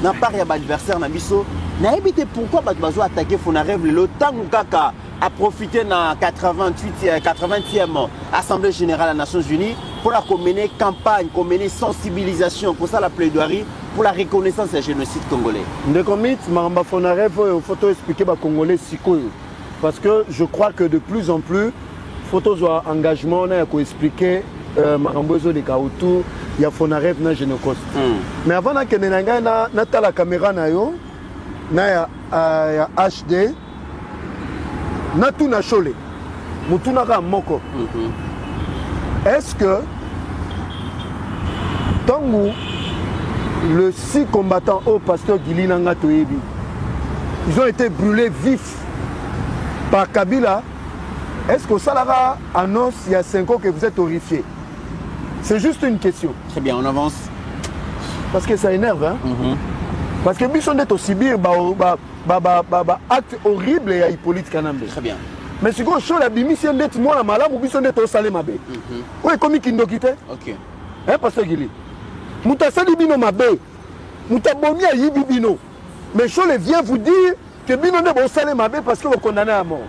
D: na part ya adversaire na biso na éviter pourquoi ba bazo attaquer FONAREV le temps kaka a profité na 80e Assemblée générale des Nations Unies pour la mener campagne, mener sensibilisation pour ça la plaidoirie pour la reconnaissance du génocide congolais.
E: De combien maramba FONAREV faut expliquer ba congolais sikoyo parce que je crois que de plus en plus photo soit engagement na ko expliquer marambozo de autour il y a FONAREV na génocide. Mais avant que na ta la caméra na yo na ya HD na tout na Cholé mutuna ka moko. Est-ce que tangu le 6 combattants au pasteur Guili Nanga Toyebi ils ont été brûlés vifs par Kabila? Est-ce que ça là annonce il y a 5 ans que vous êtes horrifiés? C'est juste une question.
D: Très bien, on avance.
E: Parce que ça énerve, hein? Parce que nous sommes au Sibir, acte horrible et Hippolyte Kanambe.
D: Très bien.
E: Mais si vous avez des missions d'être moi, malade, vous avez au Salé Mabé. Oui, comme il y a
D: ok.
E: Hein, Pasteur Guili? Moutasali Bino Mabé. Moutaboni à Yibi Bino. Mais Cholé vient vous dire que Bino n'est pas au Salé Mabé parce que vous condamnez à mort.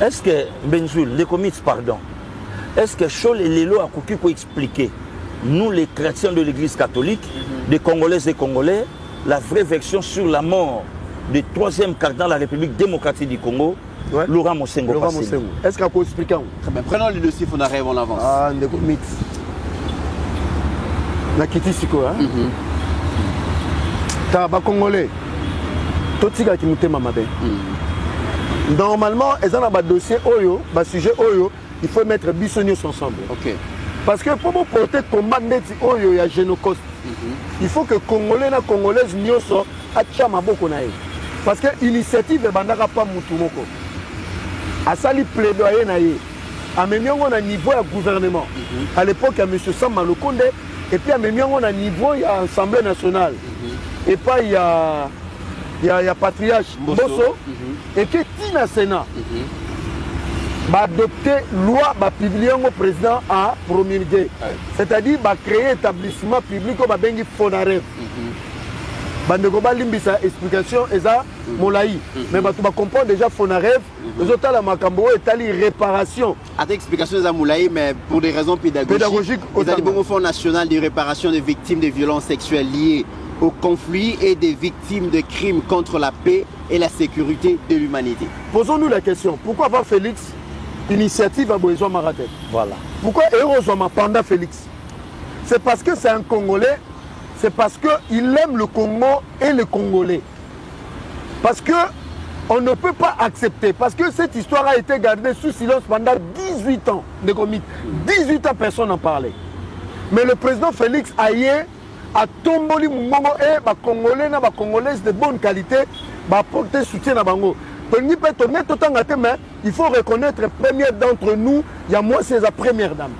F: Est-ce que Benzoul, les commis, pardon, est-ce que Cholé Lelo a coupé pour expliquer, nous les chrétiens de l'église catholique, des Congolaises et Congolais, la vraie version sur la mort du 3e cardinal de la République démocratique du Congo, ouais. Laurent Mosengo.
E: Est-ce qu'on peut expliquer?
D: Très bien, prenons le dossier, on arrive, on avance.
E: Ah, on est mythe. Nakiti Siko, hein? T'as pas Congolais. Totiga qui m'a mabé. Normalement, ils ont un dossier Oyo, un sujet Oyo, il faut mettre Bissonios ensemble.
D: Ok.
E: Parce que pour me porter commander Oyo, il y a Génocoste. Il faut que Congolais et Congolaises nyoso achama boko na. Parce que l'initiative est bandaka pas mutumoko. A sali plaidoyer na ye. A memiongo na niveau du gouvernement. À l'époque, il y a M. Sam Malokonde et puis à memiongo na niveau il y a l'Assemblée nationale. Et pas il y a Patriarche Bosso et que Tina Sénat va adopter loi, va publier au président à promulguer. C'est-à-dire va créer établissement public comme Bengi FONAREV. bandeko balimbisa explication eza molai mais bato bacomprendre déjà Fonaref ezotala makambo oyo etali réparation
D: ata explication eza molai mais pour des raisons pédagogiques ezali bongo Fonds national de réparation des victimes de violences sexuelles liées au conflit et des victimes de crimes contre la paix et la sécurité de l'humanité.
E: Posons-nous la question, pourquoi avoir Félix initiative à Boézoa Maratel? Voilà. Pourquoi Erozoma Panda Félix? C'est parce que c'est un Congolais, c'est parce qu'il aime le Congo et les Congolais. Parce que on ne peut pas accepter, parce que cette histoire a été gardée sous silence pendant 18 ans de comique. 18 ans, personne n'en parlait. Mais le président Félix Aye a tomboli Mungongo et les Congolais, les Congolaises de bonne qualité, apporter soutien à Bango. Il faut reconnaître la première d'entre nous, il y a moi c'est la première dame.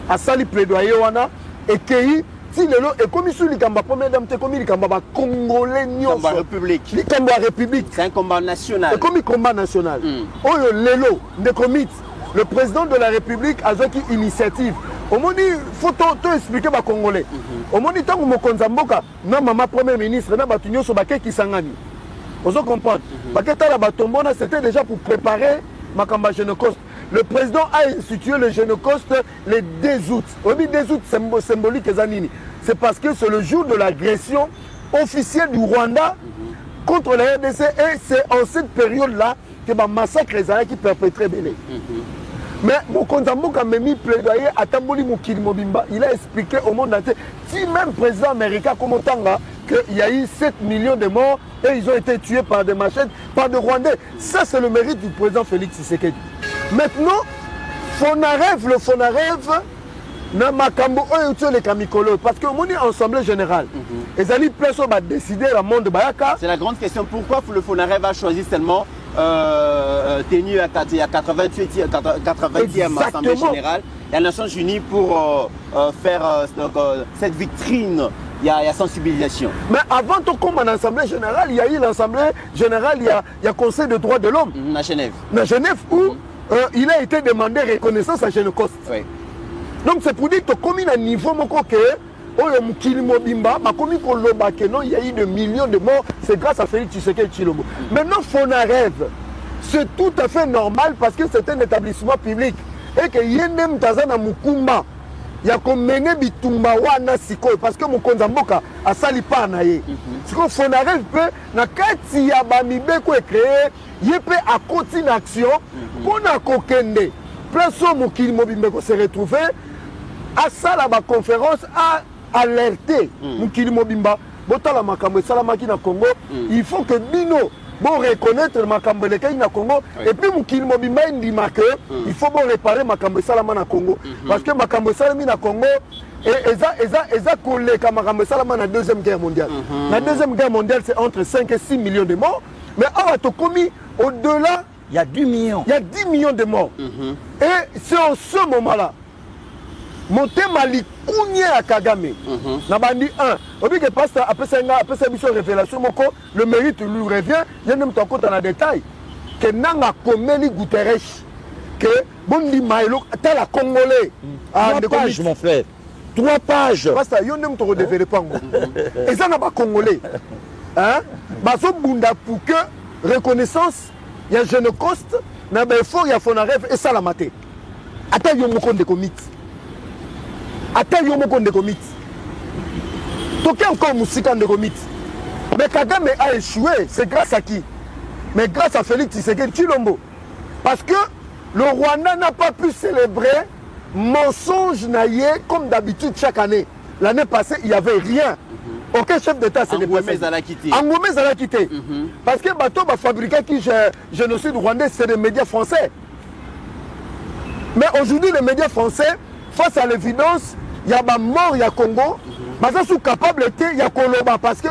E: À Sali plaidoyer wana et qui si le et comme sur les Kamba première dame c'est comme les Kamba congolais
D: combat république.
E: Les Kamba république.
D: C'est un combat national.
E: C'est comme un combat national. Oh lelo de comité le président de la République a une initiative. Au moins il faut tout expliquer aux Congolais. Au moins tant que Mokonza Mboka na maman premier ministre na batunyo so baké qui sangani. Vous comprenez? C'était déjà pour préparer Makamba Génocoste. Le président a institué le Génocoste le 2 août. Le 2 août symbolique, c'est parce que c'est le jour de l'agression officielle du Rwanda contre la RDC. Et c'est en cette période-là que le massacre qui perpétré Bélé. Mais Mokonza Mboka Memi plaidoyer à Tamboli Moukili Mobimba, il a expliqué au monde entier, si même le président américain comme Tanga, qu'il y a eu 7 millions de morts et ils ont été tués par des machettes, par des Rwandais. Ça, c'est le mérite du président Félix Tshisekedi. Maintenant, le Fonaref, parce que mon assemblée générale, les alliés plaisent à décider le monde de Bayaka.
D: C'est la grande question. Pourquoi le Fonaref a choisi seulement tenu à 80e Assemblée générale et à Nations Unies pour faire cette vitrine? Il y a sensibilisation. Mais
E: avant tout, comme en Assemblée générale, il y a eu l'Assemblée générale, il y a Conseil des droits de l'homme.
D: À Genève.
E: À Genève, où il a été demandé reconnaissance à Génocoste.
D: Oui.
E: Donc c'est pour dire que comme il y a un niveau, il y a eu des millions de morts, c'est grâce à Félix Tshisekedi Tshilombo. Maintenant, Fonaref, c'est tout à fait normal parce que c'est un établissement public. Et que Yenem Tazana Mukumba, il y a comme mené bitumba wana siko parce que Mokonza Mboka a sali pa na ye. Siko Fonaref peut na kati ya ba mibeko créé, il peut à continuer action pour na kokende. Place Mokili Mobimeko se retrouver à ça la conférence a alerté Mokili Mobimba botala makambo salamaki na Congo, il faut que Bino bon reconnaître le makambo le na Congo et puis Mokili Mobimba indima que il faut bon réparer makambo salama na Congo parce que makambo salami na Congo et eza koleka makambo salama na deuxième guerre mondiale. La deuxième guerre mondiale c'est entre 5 et 6 millions de morts mais to commis au-delà
F: il y a 10 millions.
E: Il y a 10 millions de morts. Et c'est en ce moment-là Montema Likounie à Kagame. Nabandi 1. Obi que pasteur après ça mission révélation moko le mérite lui revient, il y a même ton compte en détail que nanga komeli Guterres que bondi mailo tel congolais.
F: 3 pages mon frère. 3 pages.
E: Pasteur yo nem to développer ngo. Et ça n'a pas congolais. Hein? Baso bunda pour que reconnaissance il y a Génocoste, il y a Fonaref et ça la maté. Attends, il y a un de comité. Attends, il y a un de comité. Toqué encore musique de comité. Mais Kagame a échoué, c'est grâce à qui? Mais grâce à Félix Tshisekedi Tshilombo. Parce que le Rwanda n'a pas pu célébrer mensonge naïe comme d'habitude chaque année. L'année passée, il n'y avait rien. Aucun chef d'État s'est déplacé. Angomé Zala quitté. Parce que bateau va fabriquer qui génocide rwandais, c'est des médias français. Mais aujourd'hui, les médias français, face à l'évidence, il y a des morts, il y a Congo. Mais ils sont capables il y a Koloba parce que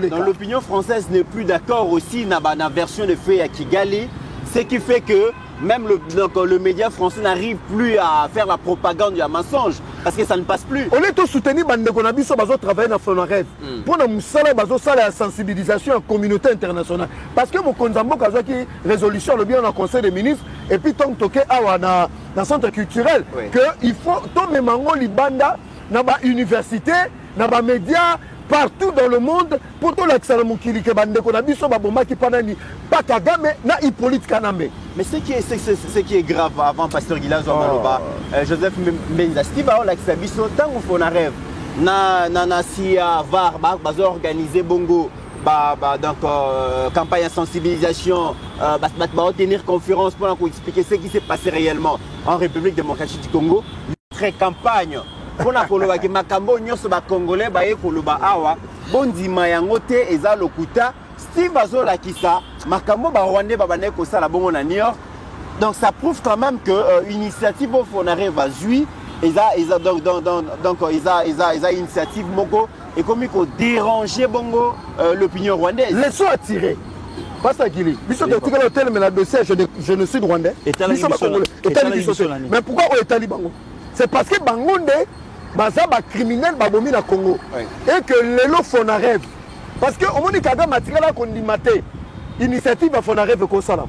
D: dans l'opinion française n'est plus d'accord aussi dans la version de fait à Kigali, ce qui fait que même le média français n'arrive plus à faire la propagande du mensonge parce que ça ne passe plus.
E: On est tous soutenus par travailler dans Fonaref pour la sensibilisation à la communauté internationale. Parce que mon Konzambo a une résolution le bien dans le Conseil des ministres et puis tant que dans le centre culturel que il faut tout le monde libanda dans l'université, dans les médias partout dans le monde pour tout l'accès mokili ke bandeko na biso babomaki panani pas Kagame na Hippolyte Kanambe.
D: Mais ce qui est grave avant Pasteur Gilazo Maloba, Joseph Mbenza Steve a l'accès biso tango fona rêve na si var bazo organiser bongo donc campagne de sensibilisation va tenir conférence pour expliquer ce qui s'est passé réellement en République démocratique du Congo. Très campagne pour la koloba ki makambo nyonso ba congolais ba ekoloba awa bondima yango te eza lokuta Steve Azo la kisa makambo ba rwandais ba bane ko sala bongo na New York. Donc ça prouve quand même que initiative au fonare va zui donc ils initiative moko et comme il faut déranger bongo l'opinion rwandaise.
E: Laissons attirer. Pas ça qu'il est. Biso de tirer l'hôtel mais la dossier génocide rwandais. Mais pourquoi on est taliban? C'est parce que Bangonde baza ba criminel babomi na Congo et que lelo fona rêve parce que au monde Kagame atikala kondimate initiative à fona rêve ko sala.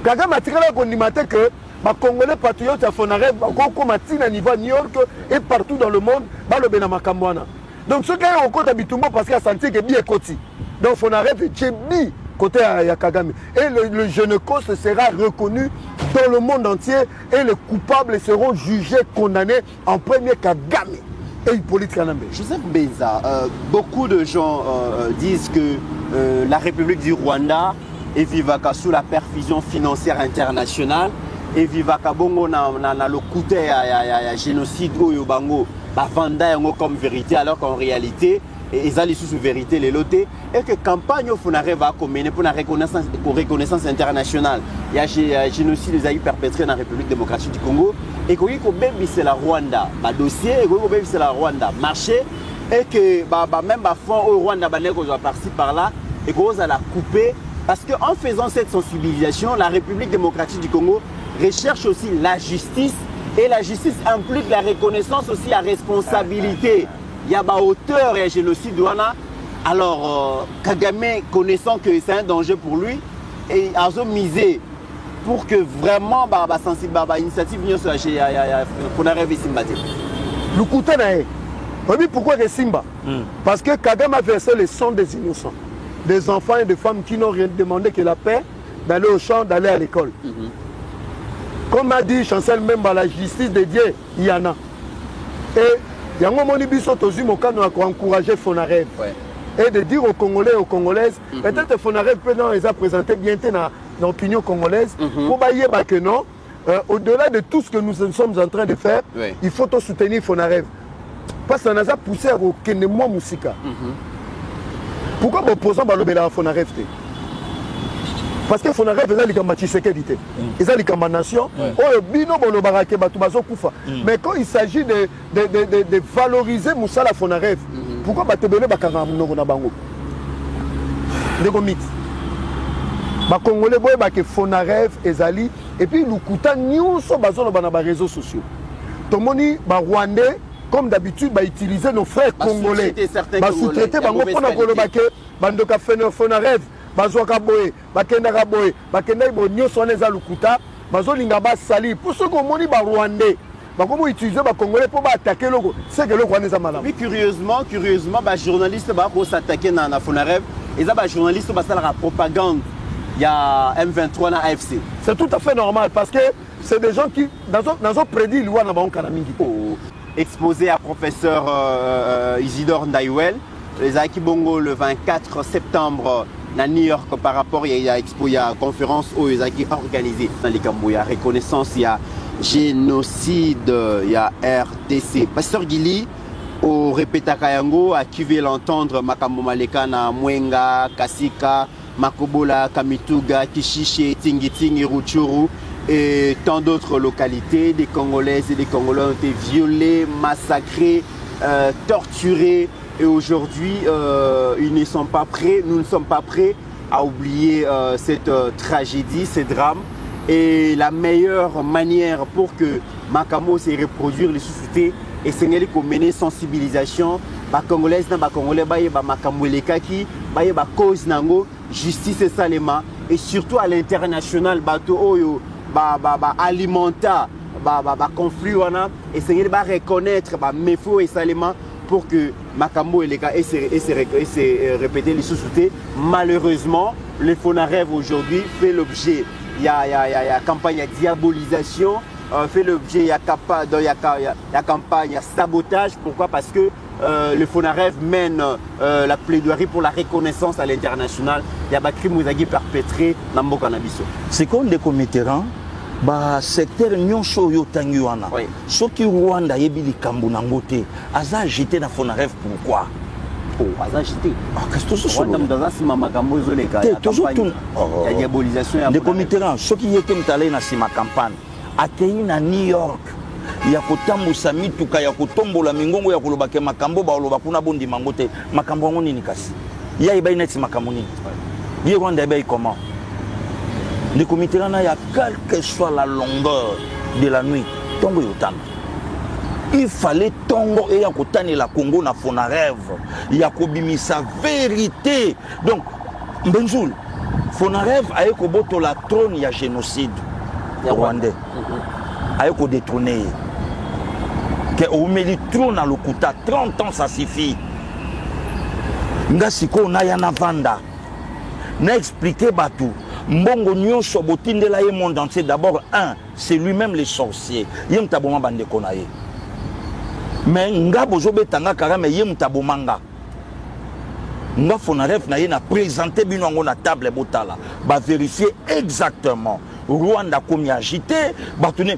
E: Kagame atikala kondimate que les Congolais patriotes à Fonareb, à niveau New York et partout dans le monde, le Benamakamwana. Donc ceux qui ont encore d'habitement parce qu'il y a senti que bien côté. Donc Fonareb est bien côté à Kagame. Et le jeune cause sera reconnu dans le monde entier et les coupables seront jugés, condamnés en premier Kagame et Hippolyte Kanambe.
D: Joseph Mbenza, beaucoup de gens disent que la République du Rwanda est vivaka sous la perfusion financière internationale. Et vivaka bongo na le côté à génocide au bango ba vanda yango comme vérité alors qu'en réalité ils allaient sous vérité les lotés et que campagne au fonare va mener pour la reconnaissance internationale il y a génocide les a eu perpétré dans la République démocratique du Congo et que même c'est la Rwanda ba dossier et que même c'est la Rwanda marché et que même fond au Rwanda ba neko doit par-ci par-là et que ça la couper parce que en faisant cette sensibilisation la République démocratique du Congo recherche aussi la justice et la justice implique la reconnaissance aussi à responsabilité. Il y a des auteurs et génocide douana. Alors Kagame connaissant que c'est un danger pour lui et a misé pour que vraiment initiative vienne sur la Fonareb et Simba.
E: Le coup de pourquoi les Simba? Parce que Kagame a versé le sang des innocents, des enfants et des femmes qui n'ont rien demandé que la paix, d'aller au champ, d'aller à l'école. Comme a dit Chancel Memba, la justice de Dieu, il y en a. Et il y a un moment où on a encouragé Fonareb. Et de dire aux Congolais et aux Congolaises, peut-être Fonareb peut les a présenté bientôt dans l'opinion congolaise, pour dire que non, au-delà de tout ce que nous sommes en train de faire, il faut soutenir Fonareb. Parce que ça nous a poussé à Kenemwa Moussika. Pourquoi l'opposant va le Fonareb? Parce que Fonareb est dans Tshisekedi, ils ont les nation. Mais quand il s'agit de valoriser Moussa la Fonareb, pourquoi tu veux que bango? Les Congolais voient que Fonareb ezali et puis nous coûtons nous sur les réseaux sociaux. Tout le monde Rwandais comme d'habitude utiliser nos frères congolais, sous-traiter bango pour nous Fonareb. Bazwaka boye bakendaka boye bakenda bo nyonso neza lukuta bazolinga basali pour ceux qu'on moni ba rwandais bakomo utiliser ba congolais pour attaquer loko c'est que loko neza malamu.
D: Mais curieusement ba journaliste ba ko s'attaquer na Fonareb et ça ba journaliste ba sala propagande il y a M23 na AFC.
E: C'est tout à fait normal parce que c'est des gens qui dans un prédit loi na ba on mingi.
D: Exposé à professeur Isidore Ndaiwel les Aki Bongo le 24 septembre à New York par rapport il y a expo, il y a conférence où ils ont organisé dans les Cambos, il y a reconnaissance, il y a génocide, il y a RDC. Pasteur Gili au répéta Kayango à qui veut l'entendre Makambo Maleka na Mwenga, Kasika, Makobola, Kamituga, Kishiche, Tingitingi, Rutshuru et tant d'autres localités. Des Congolaises et des Congolais ont été violés, massacrés, torturés. Et aujourd'hui, ils ne sont pas prêts, nous ne sommes pas prêts à oublier cette tragédie, ces drames. Et la meilleure manière pour que Makamo se reproduire les sociétés et c'est qu'on mène sensibilisation, Congolaise, Congolais, Makamo Lekaki, cause nango, justice et salema et surtout à l'international, bateau alimenta, conflit et c'est reconnaître Mefo et salema pour que Makambo et les cas et se répéter les sous-soutés. Malheureusement, le Fonarève aujourd'hui fait l'objet, il y a campagne de diabolisation, fait l'objet, il y a campagne, il y a sabotage. Pourquoi? Parce que le Fonarève mène la plaidoirie pour la reconnaissance à l'international. Il y a des crimes perpétrés dans le cannabis.
F: C'est comme des commettants. Ba secteur nyonso yo tangi wana soki Rwanda yebi likambo nango te aza agité na Fonarève pourquoi
D: aza agité
F: qu'est-ce que c'est
D: Rwanda mdaza sima makambo ezoleka ya diabolisation ya
F: de commettants soki yeke mtale na sima campagne akei na New York ya kotambusa mituka ya kotombola mingongo ya koloba ke makambo ba oloba kuna bondi mango te makambo ngo nini kasi ya ibai net makambo nini ye Rwanda ibai comment les comités là, il y a quelle que soit la longueur de la nuit, Tongo Yotan. Il fallait Tongo et Yakotan et la Congo na Fonarève. Il y a Kobimi sa vérité. Donc, Benzoul, Fonarève a eu la trône, il y a génocide rwandais. A eu détrôné. On met le trône à l'Okuta, 30 ans ça suffit. Ngasiko na yana vanda. N'a expliqué Batou. Mbongo nyonso botindela ye monde entier. D'abord, c'est lui-même les sorciers. Yem taboma bande konaye. Mais nga bozobe tanga karame yem tabomanga. Nga Fonarève na ye na présenté binongo na table botala. Ba vérifier exactement. Rwanda komi agité, batune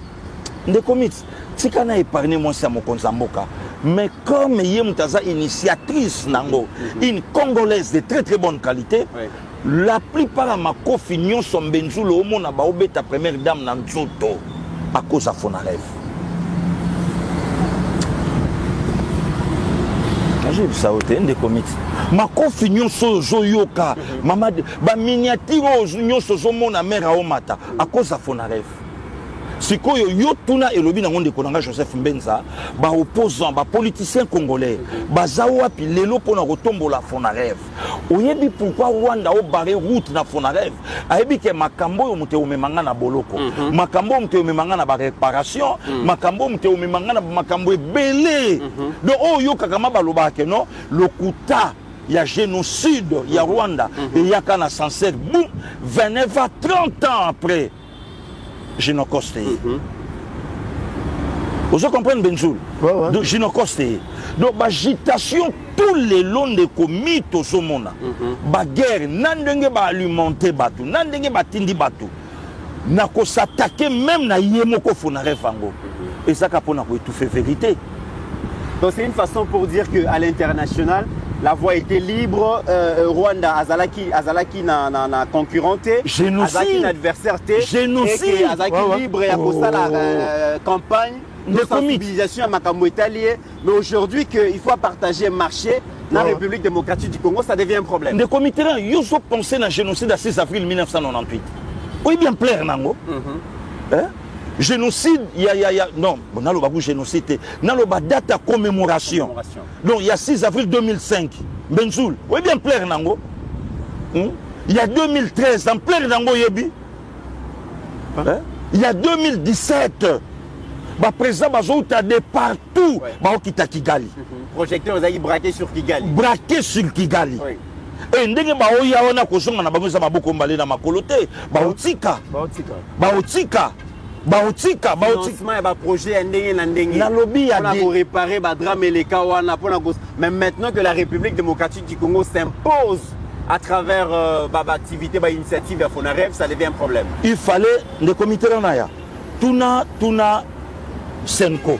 F: de comités. Tika na épargné moi ça mon konzamboka. Mais comme yem taza initiatrice nango, une Congolaise de très très bonne qualité. La plupart de ma cofignon sont Benzoul au monde à ta première dame dans Nzoto à cause de Fonarève. J'ai vu ça au des comités. Ma cofignon sont Zoyoka, maman, ba miniature aux sont mon mère à Omata à cause de Fonarève. C'est que yo tuna elobi na ngonde konanga Joseph Mbenza ba opposant ba politicien congolais ba zawa pi lelo pona kotombola Fonarève oyebi pourquoi Rwanda o barré route na Fonarève ayebi ke makambo yo mute omemanga na boloko makambo mute omemanga na ba réparation makambo mute omemanga na makambo ebele do oyo kakama baloba ke non lokuta ya génocide ya Rwanda et ya kana sincère boum 29 à 30 ans après Génocosté. Vous comprenez Benzoul? Donc Génocosté. Donc l'agitation tous les longs des comités au monde. La guerre, n'andenge ba alimenter batu, n'andenge ba tindi batu. Nako s'attaquer même na yemoko Fonarève fango. Et ça kapona ko tout fait vérité.
D: Donc c'est une façon pour dire que à l'international la voie était libre, Rwanda Azalaki na concurrenté, Azalaki adversaire,
F: génocide,
D: Azalaki libre et à cause de la campagne de sensibilisation à Makambo italien. Mais aujourd'hui qu'il faut partager un marché dans la République démocratique du Congo, ça devient un problème.
F: Les comités là, ils ont pensé à génocide à 6 avril 1998. Oui bien plaire nango. Génocide, il y a non, on a le génocide, on a le date à commémoration. Donc il y a 6 avril 2005, Benzoul, oui bien plaire nango. Il y a 2013, en plaire nango yebi. Il y a 2017, bah président Bazouta de partout, bah au Kigali.
D: Projecteur, vous avez braqué sur Kigali.
F: Braqué sur Kigali. Et ndenge ba oya wana kozonga na bango za maboko mbale na makolote, ba otika. Baotika
D: projet
F: na lobby a
D: pour réparer drame les kawana mais maintenant que la République démocratique du Congo s'impose à travers l'activité initiative à Fonarève, ça devient un problème.
F: Il fallait les comités là tuna Senko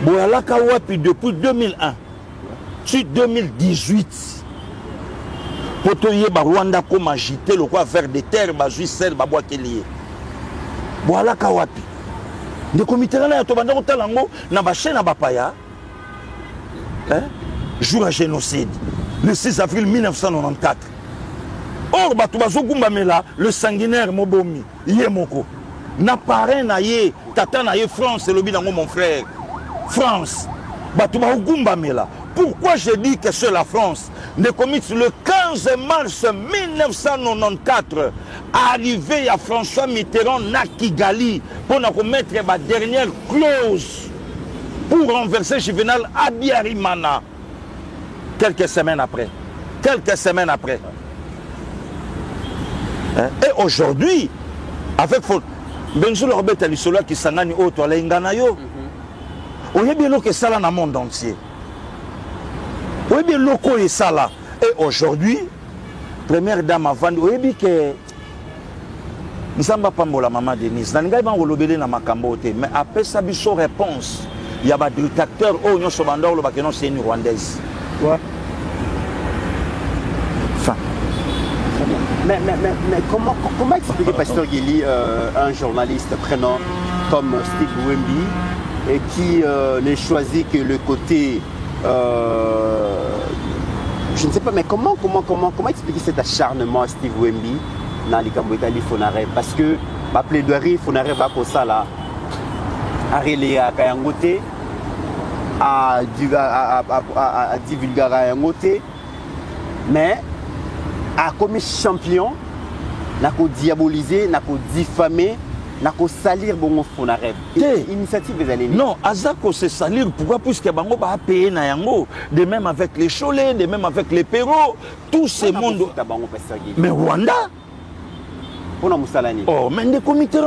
F: boyala kawapi depuis 2001 sur 2018 pour toyer Rwanda comme agiter le quoi vers des terres bajuisel babwa kelié. Voilà kawapi. Les comités là to banda kotalango na ba chaîne na bapaya. Jour à génocide le 6 avril 1994. Or bato bazogumba mela le sanguinaire Mobomi yemoko. Na parrain na ye tata na ye France lobi nango mon frère. France. Bato bazogumba mela. Pourquoi je dis que c'est la France? Les comités le 15 mars 1994 arrivé à François Mitterrand na Kigali pour nous remettre ma dernière clause pour renverser Juvenal Abiyarimana. Quelques semaines après. Et aujourd'hui, avec Benjoul Robert Alisola qui s'engage au toit, il y a bien que ça dans le monde entier. Il y a bien que ça là. Et aujourd'hui, première dame avant, il y a bien que nous sommes pas la maman Denise. Nous avons dit que mais après ça, il y a une réponse. Il y a des détracteurs qui sont c'est une Rwandaise.
D: Ouais.
F: Enfin.
D: Mais comment expliquer, Pasteur Guéli, un journaliste prénom comme Steve Wemby et qui ne choisit que le côté... je ne sais pas, mais comment expliquer cet acharnement à Steve Wemby dans les Cambodgiens Fonaré? Parce que ma plaidoirie Fonaré va pour ça là, à relayer à Kayangote, à divulguer à Kayangote, mais à comme champion, n'a qu'à diaboliser, n'a qu'à diffamer, n'a qu'à salir bon Fonaré. Initiative des années.
F: Non, Azako se salir, pourquoi? Puisque Bango va payer na yango, de même avec les Cholés, de même avec les Perrault, tous ces mondes. Mais Rwanda? Oh, mais des comités,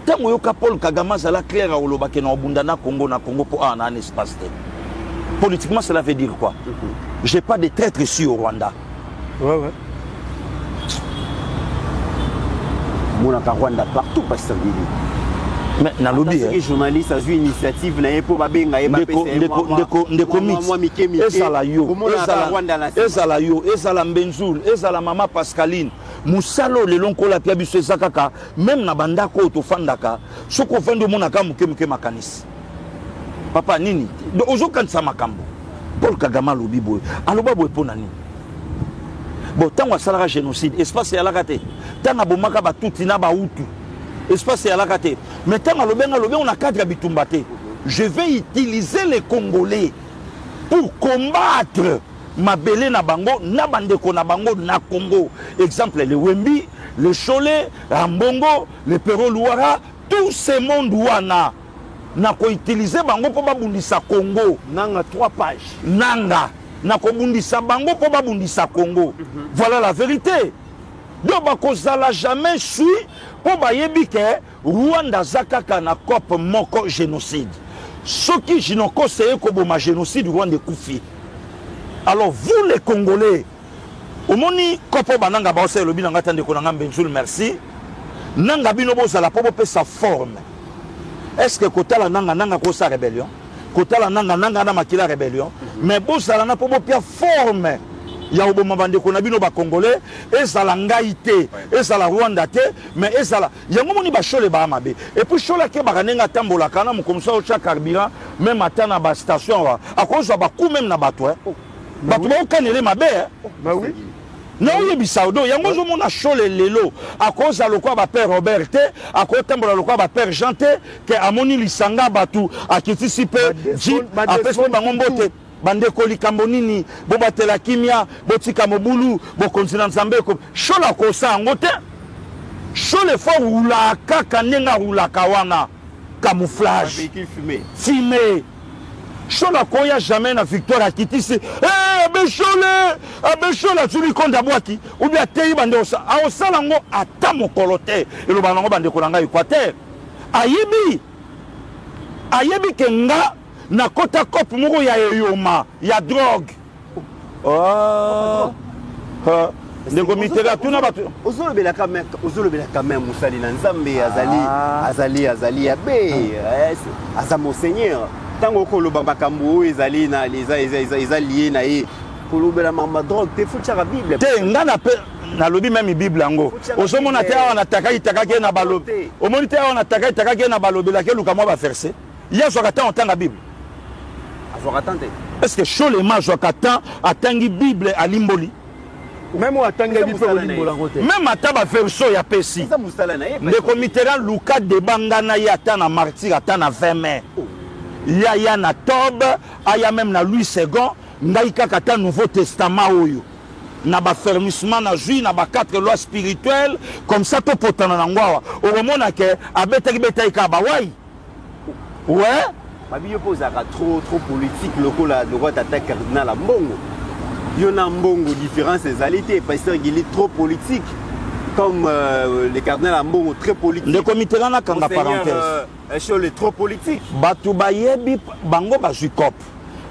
F: tant que Paul Kagame a la claire à Olobake na Obundana Congo pour un espace. Politiquement, cela veut dire quoi? J'ai pas de traître ici au Rwanda.
E: Ouais.
D: Mon Rwanda partout, Pasteur Guéli.
F: Mais dans le lobby,
D: les journalistes ont eu une initiative, n'a pas babenga, n'a pas
F: ezala Benjoul, ezala Mama Pascaline, Moussalo le lonko la piabiso ezakaka, même na bandako to fandaka, soko fando monaka muke makanis. Papa nini, ozo kanisa makambo. Paul Kagame lobi boy, aloba boy pona nini. Bon, tant que ça génocide, espace est à la gâté. Tant que bomaka ba tout ina ba outu. Espace est à la gâté. Mais tant que on a 4 habitumbate. Je vais utiliser les Congolais pour combattre ma belé na bango, na bandeko na bango na Congo. Exemple, les Wembi, les Cholés, Rambongo, les Perrault Louara, tous ces mondes wana. Na ko utiliser bango pour babundisa Congo.
D: Nanga 3 pages.
F: Nanga. Na ko bundisa bango pour babundisa Congo. Voilà la vérité. Donc bakozala jamais suis pour bayebi que Rwanda zakaka na COP moko génocide. Ce qui jinoko c'est ko boma génocide Rwanda kufi. Alors vous les Congolais, au moni COP bananga ba ose lobi nanga tande ko nanga Benjoul merci. Nanga bino bozala po pe sa forme. Est-ce que kotala nanga ko sa rébellion? Kotala nanga na makila rébellion, mais bozala na po pe forme. Il y a un bande qu'on a vu nos Congolais, et ça l'a ngaïté, et ça la Rwanda, mais et ça la. Il y a un moment où il y a un et puis chola qui baranenga tambola kana comme ça au chaque carburant, même à ta na station, à cause de beaucoup même na bateau. Bateau au canelé ma bête.
E: Bah oui.
F: Non, il y a Bissaudo, il y a un moment où on a cholé l'élo, à cause de quoi va père Robert, à cause de quoi va père Janté, que à moni lisanga batou, à qui participe, après ce moment bande koli kambonini bobatela kimia botika mobulu bokonzina nzambe ko shola ko sa ngote shole fo rula kaka nenga rula kawana camouflage
D: véhicule
F: fumé shola ko ya jamais na victoire akitisi Béchola tu lui compte boîti ou bien tei bande osa a osala ngo ata mokolote elo banango bande kolanga Équateur ayebi kenga na kota cop moko ya yoma ya drogue ndeko mitera tuna batu
D: ozolobela quand même musali na nzambe azali abe aza monseigneur tango koloba makambo ezali na lié na ye kolobela mama drogue te futsaka bible
F: te ngana pe na lobi même bible yango ozomona te awa na takaki na balobi omoni te awa na takaki na balobela ke luka mwa ba verset ya soka ta ontanga bible est-ce que Cholema Joakatan attangi Bible à Limboli?
E: Même à Tangi Bible
F: même à Taba verso ya pesi. Le comité Luka de Bangana yata na martyr atana 20 mai. Ya na Tob, aya même na Louis II, ndaika kata Nouveau Testament oyo. Na ba fermissement na jui na ba 4 lois spirituelles comme ça to potana na ngwawa. Au moment que abetaki betaika ba wai. Ouais.
D: Babio posaka trop politique loko la droite attaque cardinal Mbongo. Yona Mbongo différence des alités pasteur Guili trop politique comme le cardinal Mbongo très politique.
F: Le comité là kanga parenthèse.
D: Sur les trop politique.
F: Batu bayebi bango bazukop.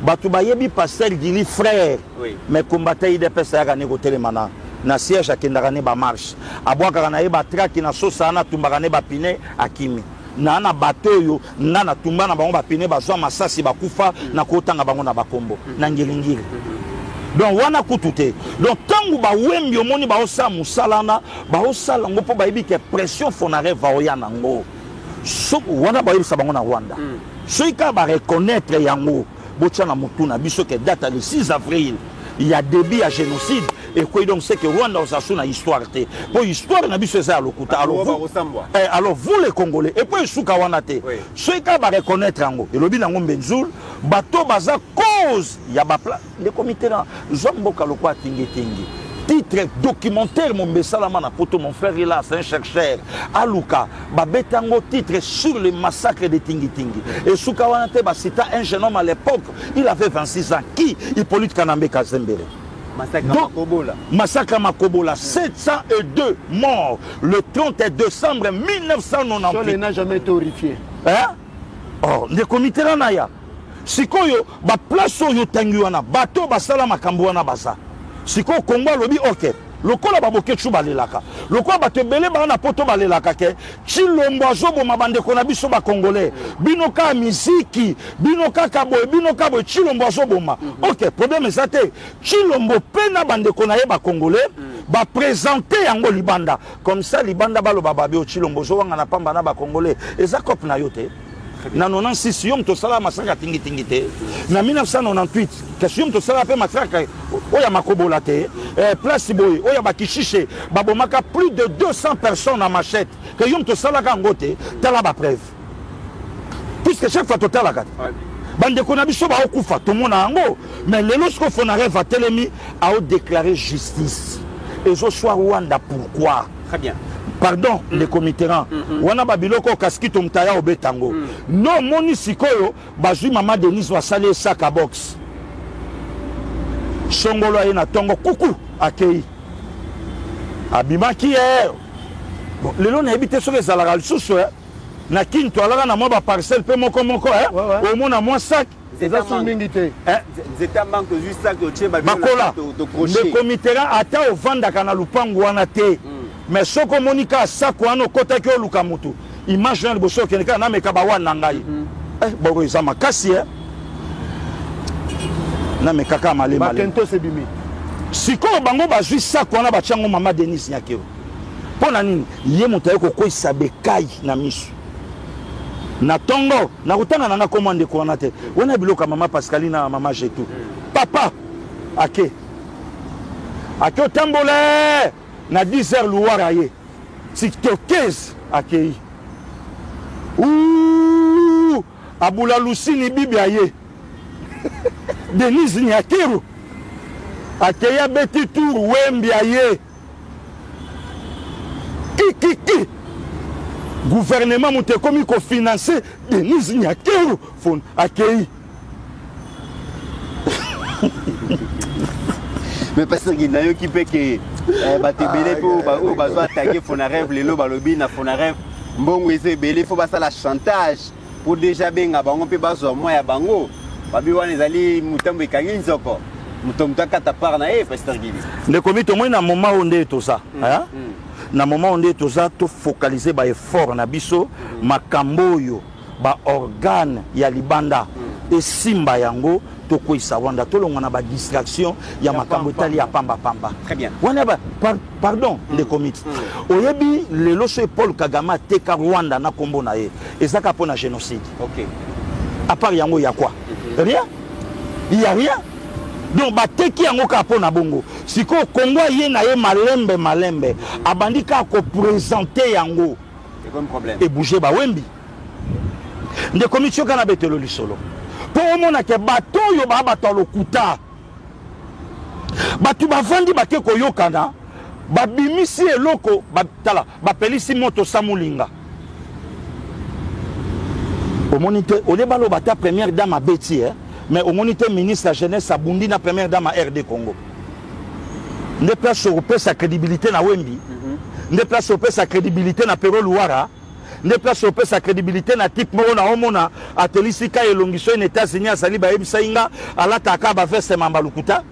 F: Batu bayebi pasteur Guili frère.
D: Oui.
F: Mais combattre IDPS ya gane ko telemana. Na siège akendaka ne ba marche. Abwaka na ye ba track na sosa na tumbaka ne ba pine akimi. Na bateau yo na tumba na bango ba pine ba zwa masasi ba kufa na kotanga bango na bakombo na ngilingili. Donc wana kutute. Donc tangu ba wembi omoni ba osa musalana ba osala ngo po ba yebi ke pression fonare va oya nango. So wana ba yebi sa bango na Rwanda. So ika ba reconnaître yango botia na mutuna biso ke date le 6 avril. Il y a début à génocide et quoi donc c'est que Rwanda a une histoire pour histoire na biso ça lokuta alors vous les Congolais et puis suka wana te ceux qui va reconnaître ngo et lobi nango Benzul bato baza cause ya ba le comité là zomboka lokwa tingi titre documentaire mon besalama na poto mon frère est là c'est un chercheur aluka babetango titre sur le massacre de Tingi et suka wana te ba cita un jeune homme à l'époque il avait 26 ans qui Hippolyte Kanambe Kazembere. Massacre Makobola, 702 morts le 30 décembre 1998.
E: Ça n'a jamais été horrifié.
F: Hein? Oh, le comité là naya. Sikoyo, ba place yo tangi wana, bato basala makambo wana basa. Siko Congo lobi ok. Lokola baboke chuba lelaka. Lokola batebele ba na poto balelaka ke. Chilombo azobo mabande kona biso ba congolais. Binoka miziki, binoka kaboy, binoka boy chilombo azobo ma. OK, problème ezate. Chilombo pena bande kona ye ba congolais. Ba présenter yango libanda. Comme ça libanda balo bababe o chilombo zo wanga na pamba na ba congolais. Eza kop na yote. Na 96 yom to sala masaka tingi te. Na 1998 question to sala pe masaka oya makobola te. Place boy oya bakishishe babomaka plus de 200 personnes en machette. Que yom to sala ka ngote tala ba preuve. Puisque chaque fois total la kat. Bande kona biso ba okufa to mona ngo mais lelo sko fonare va telemi a déclarer justice. Et zo soir Rwanda pourquoi?
D: Très bien.
F: Pardon, les comitéran. Wana babiloko kaskito mtaya obetango. Non moni sikoyo bazui mama Denise wa sale saka box. Songolo na tongo kuku akei. Abimaki bon, lelo na ebité sur les alaral susu na kinto alaka na mo ba parcelle pe moko au mona mo sac.
E: C'est ça son mingité.
D: C'est un manque juste ça que tu
F: de crochet. Le comitéran ata au vanda kana lupango wana te. Mais ce que Monica Sakwano kota ki oluka mutu imagine le bosso ke na meka ba wana ngai bon ils ama kasi na meka ka male male
E: bakento sebimi
F: siko bango ba jui Sakwana ba chango mama Denise nyakeo pona nini ye mutaye ko koisa bekai na misu na tongo na kutana na commande ko wana te wana biloka mama Pascaline mama Jetou papa ake otambole na 10h Louara ye tiktokez akei ouh abula lusini bibi aye Denise Nyakiru akeya beti tour wembi aye ki gouvernement mute komi ko financer Denise Nyakiru fon akei.
D: Mais parce qu'il y a qui peut que batebele pour bazo attaquer Fonaref lelo balobi na Fonaref mbongo ese belé faut basa la chantage pour déjà benga bango pe bazo moi ya bango babi wana ezali mutambo ekangi nzoko mutomto kata par na pasteur Guili
F: le comité moi na moment onde tout ça hein na moment onde tout ça to focaliser ba effort na biso makambo yo ba organe ya libanda et simba yango to koisa Rwanda to longa na ba distraction ya makambo tali ya pamba.
D: Très bien.
F: Wana ba pardon les comités. Oyebi lelo so Paul Kagame teka Rwanda na kombo na ye. Ezaka pona génocide.
D: OK.
F: À part yango ya quoi? Rien. Il y a rien. Donc ba teki yango ka pona bongo. Siko Congo ye na ye malembe abandika ko présenter yango.
D: C'est comme problème.
F: Et bouger ba wembi. Nde commission kana betelo lisolo. Pour mon que bateau yo ba bato lokuta batu bavandi bake koyokana babimisi eloko batala bapelisi moto samulinga Au moniteur, au débat, la première dame à Betty, mais au moniteur ministre de la jeunesse à Bundi, la première dame à RD Congo. Ne place au sa crédibilité na Wembi, ne place au sa crédibilité na Pero Luara, ne place au sa crédibilité na type Mona Omona, à Telisika et Longiso, et États-Unis à Saliba Ebsainga, à la Takaba Veste Mambalukuta.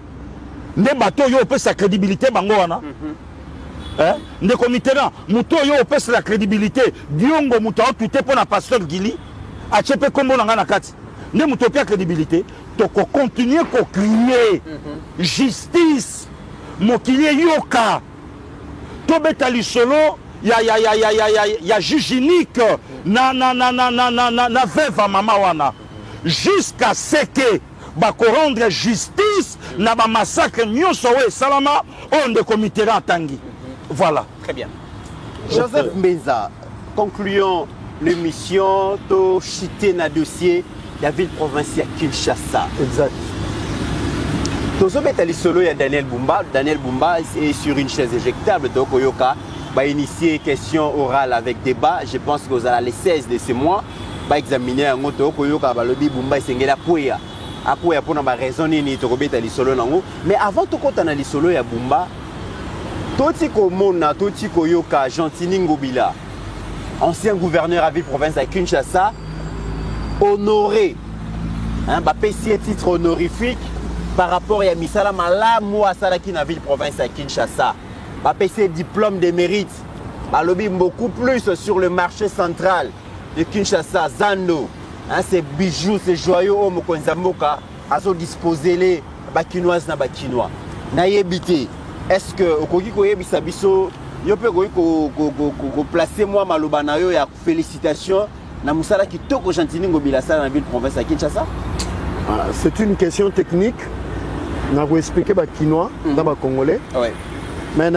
F: Ne bateau yo pe sa crédibilité bangoana. Ne comité là, muto yo pe la crédibilité, Diongo muta tout est pour la pasteur Gili, a chepe kombo na ngana kati. Ne muto pe crédibilité, to ko continuer ko crier justice. Mokilier yoka to betali solo ya juge unique na veuve mama wana jusqu'à ce que ba rendre justice na ba massacre nyonso we salama on de comité en tangi. Voilà.
D: Très bien. Joseph Mbenza, concluons l'émission to chité na dossier la ville provinciale Kinshasa.
E: Exact.
D: Tozobeta solo ya Daniel Bumba est sur une chaise éjectable donc Oyoka va initier question orale avec débat. Je pense que vous allez les 16 de ce mois va examiner un autre Oyoka va lobby Bumba sengela poya apoya pour na raison ni tokobeta solo nango. Mais avant tout quand on a solo ya Bumba toti komona toti koyoka Gentini Ngobila ancien gouverneur à ville province à Kinshasa honoré ba PC titre honorifique par rapport à Misala Malamu à Salaki na ville province à Kinshasa. Va passer diplôme de mérite. Va lobby beaucoup plus sur le marché central de Kinshasa, Zando. Ces bijoux, ces joyaux, au Mokonzamboka, à se disposer les bakinoises na bakinois. Naïebité. Est-ce que au Kogiko Yebisabiso, yo peut placer moi Malobanayo et félicitations na Moussala qui toko Gentini Ngobila dans la ville province à Kinshasa?
E: C'est une question technique. Je vais expliquer les Kinois dans les Congolais. Ouais. Mais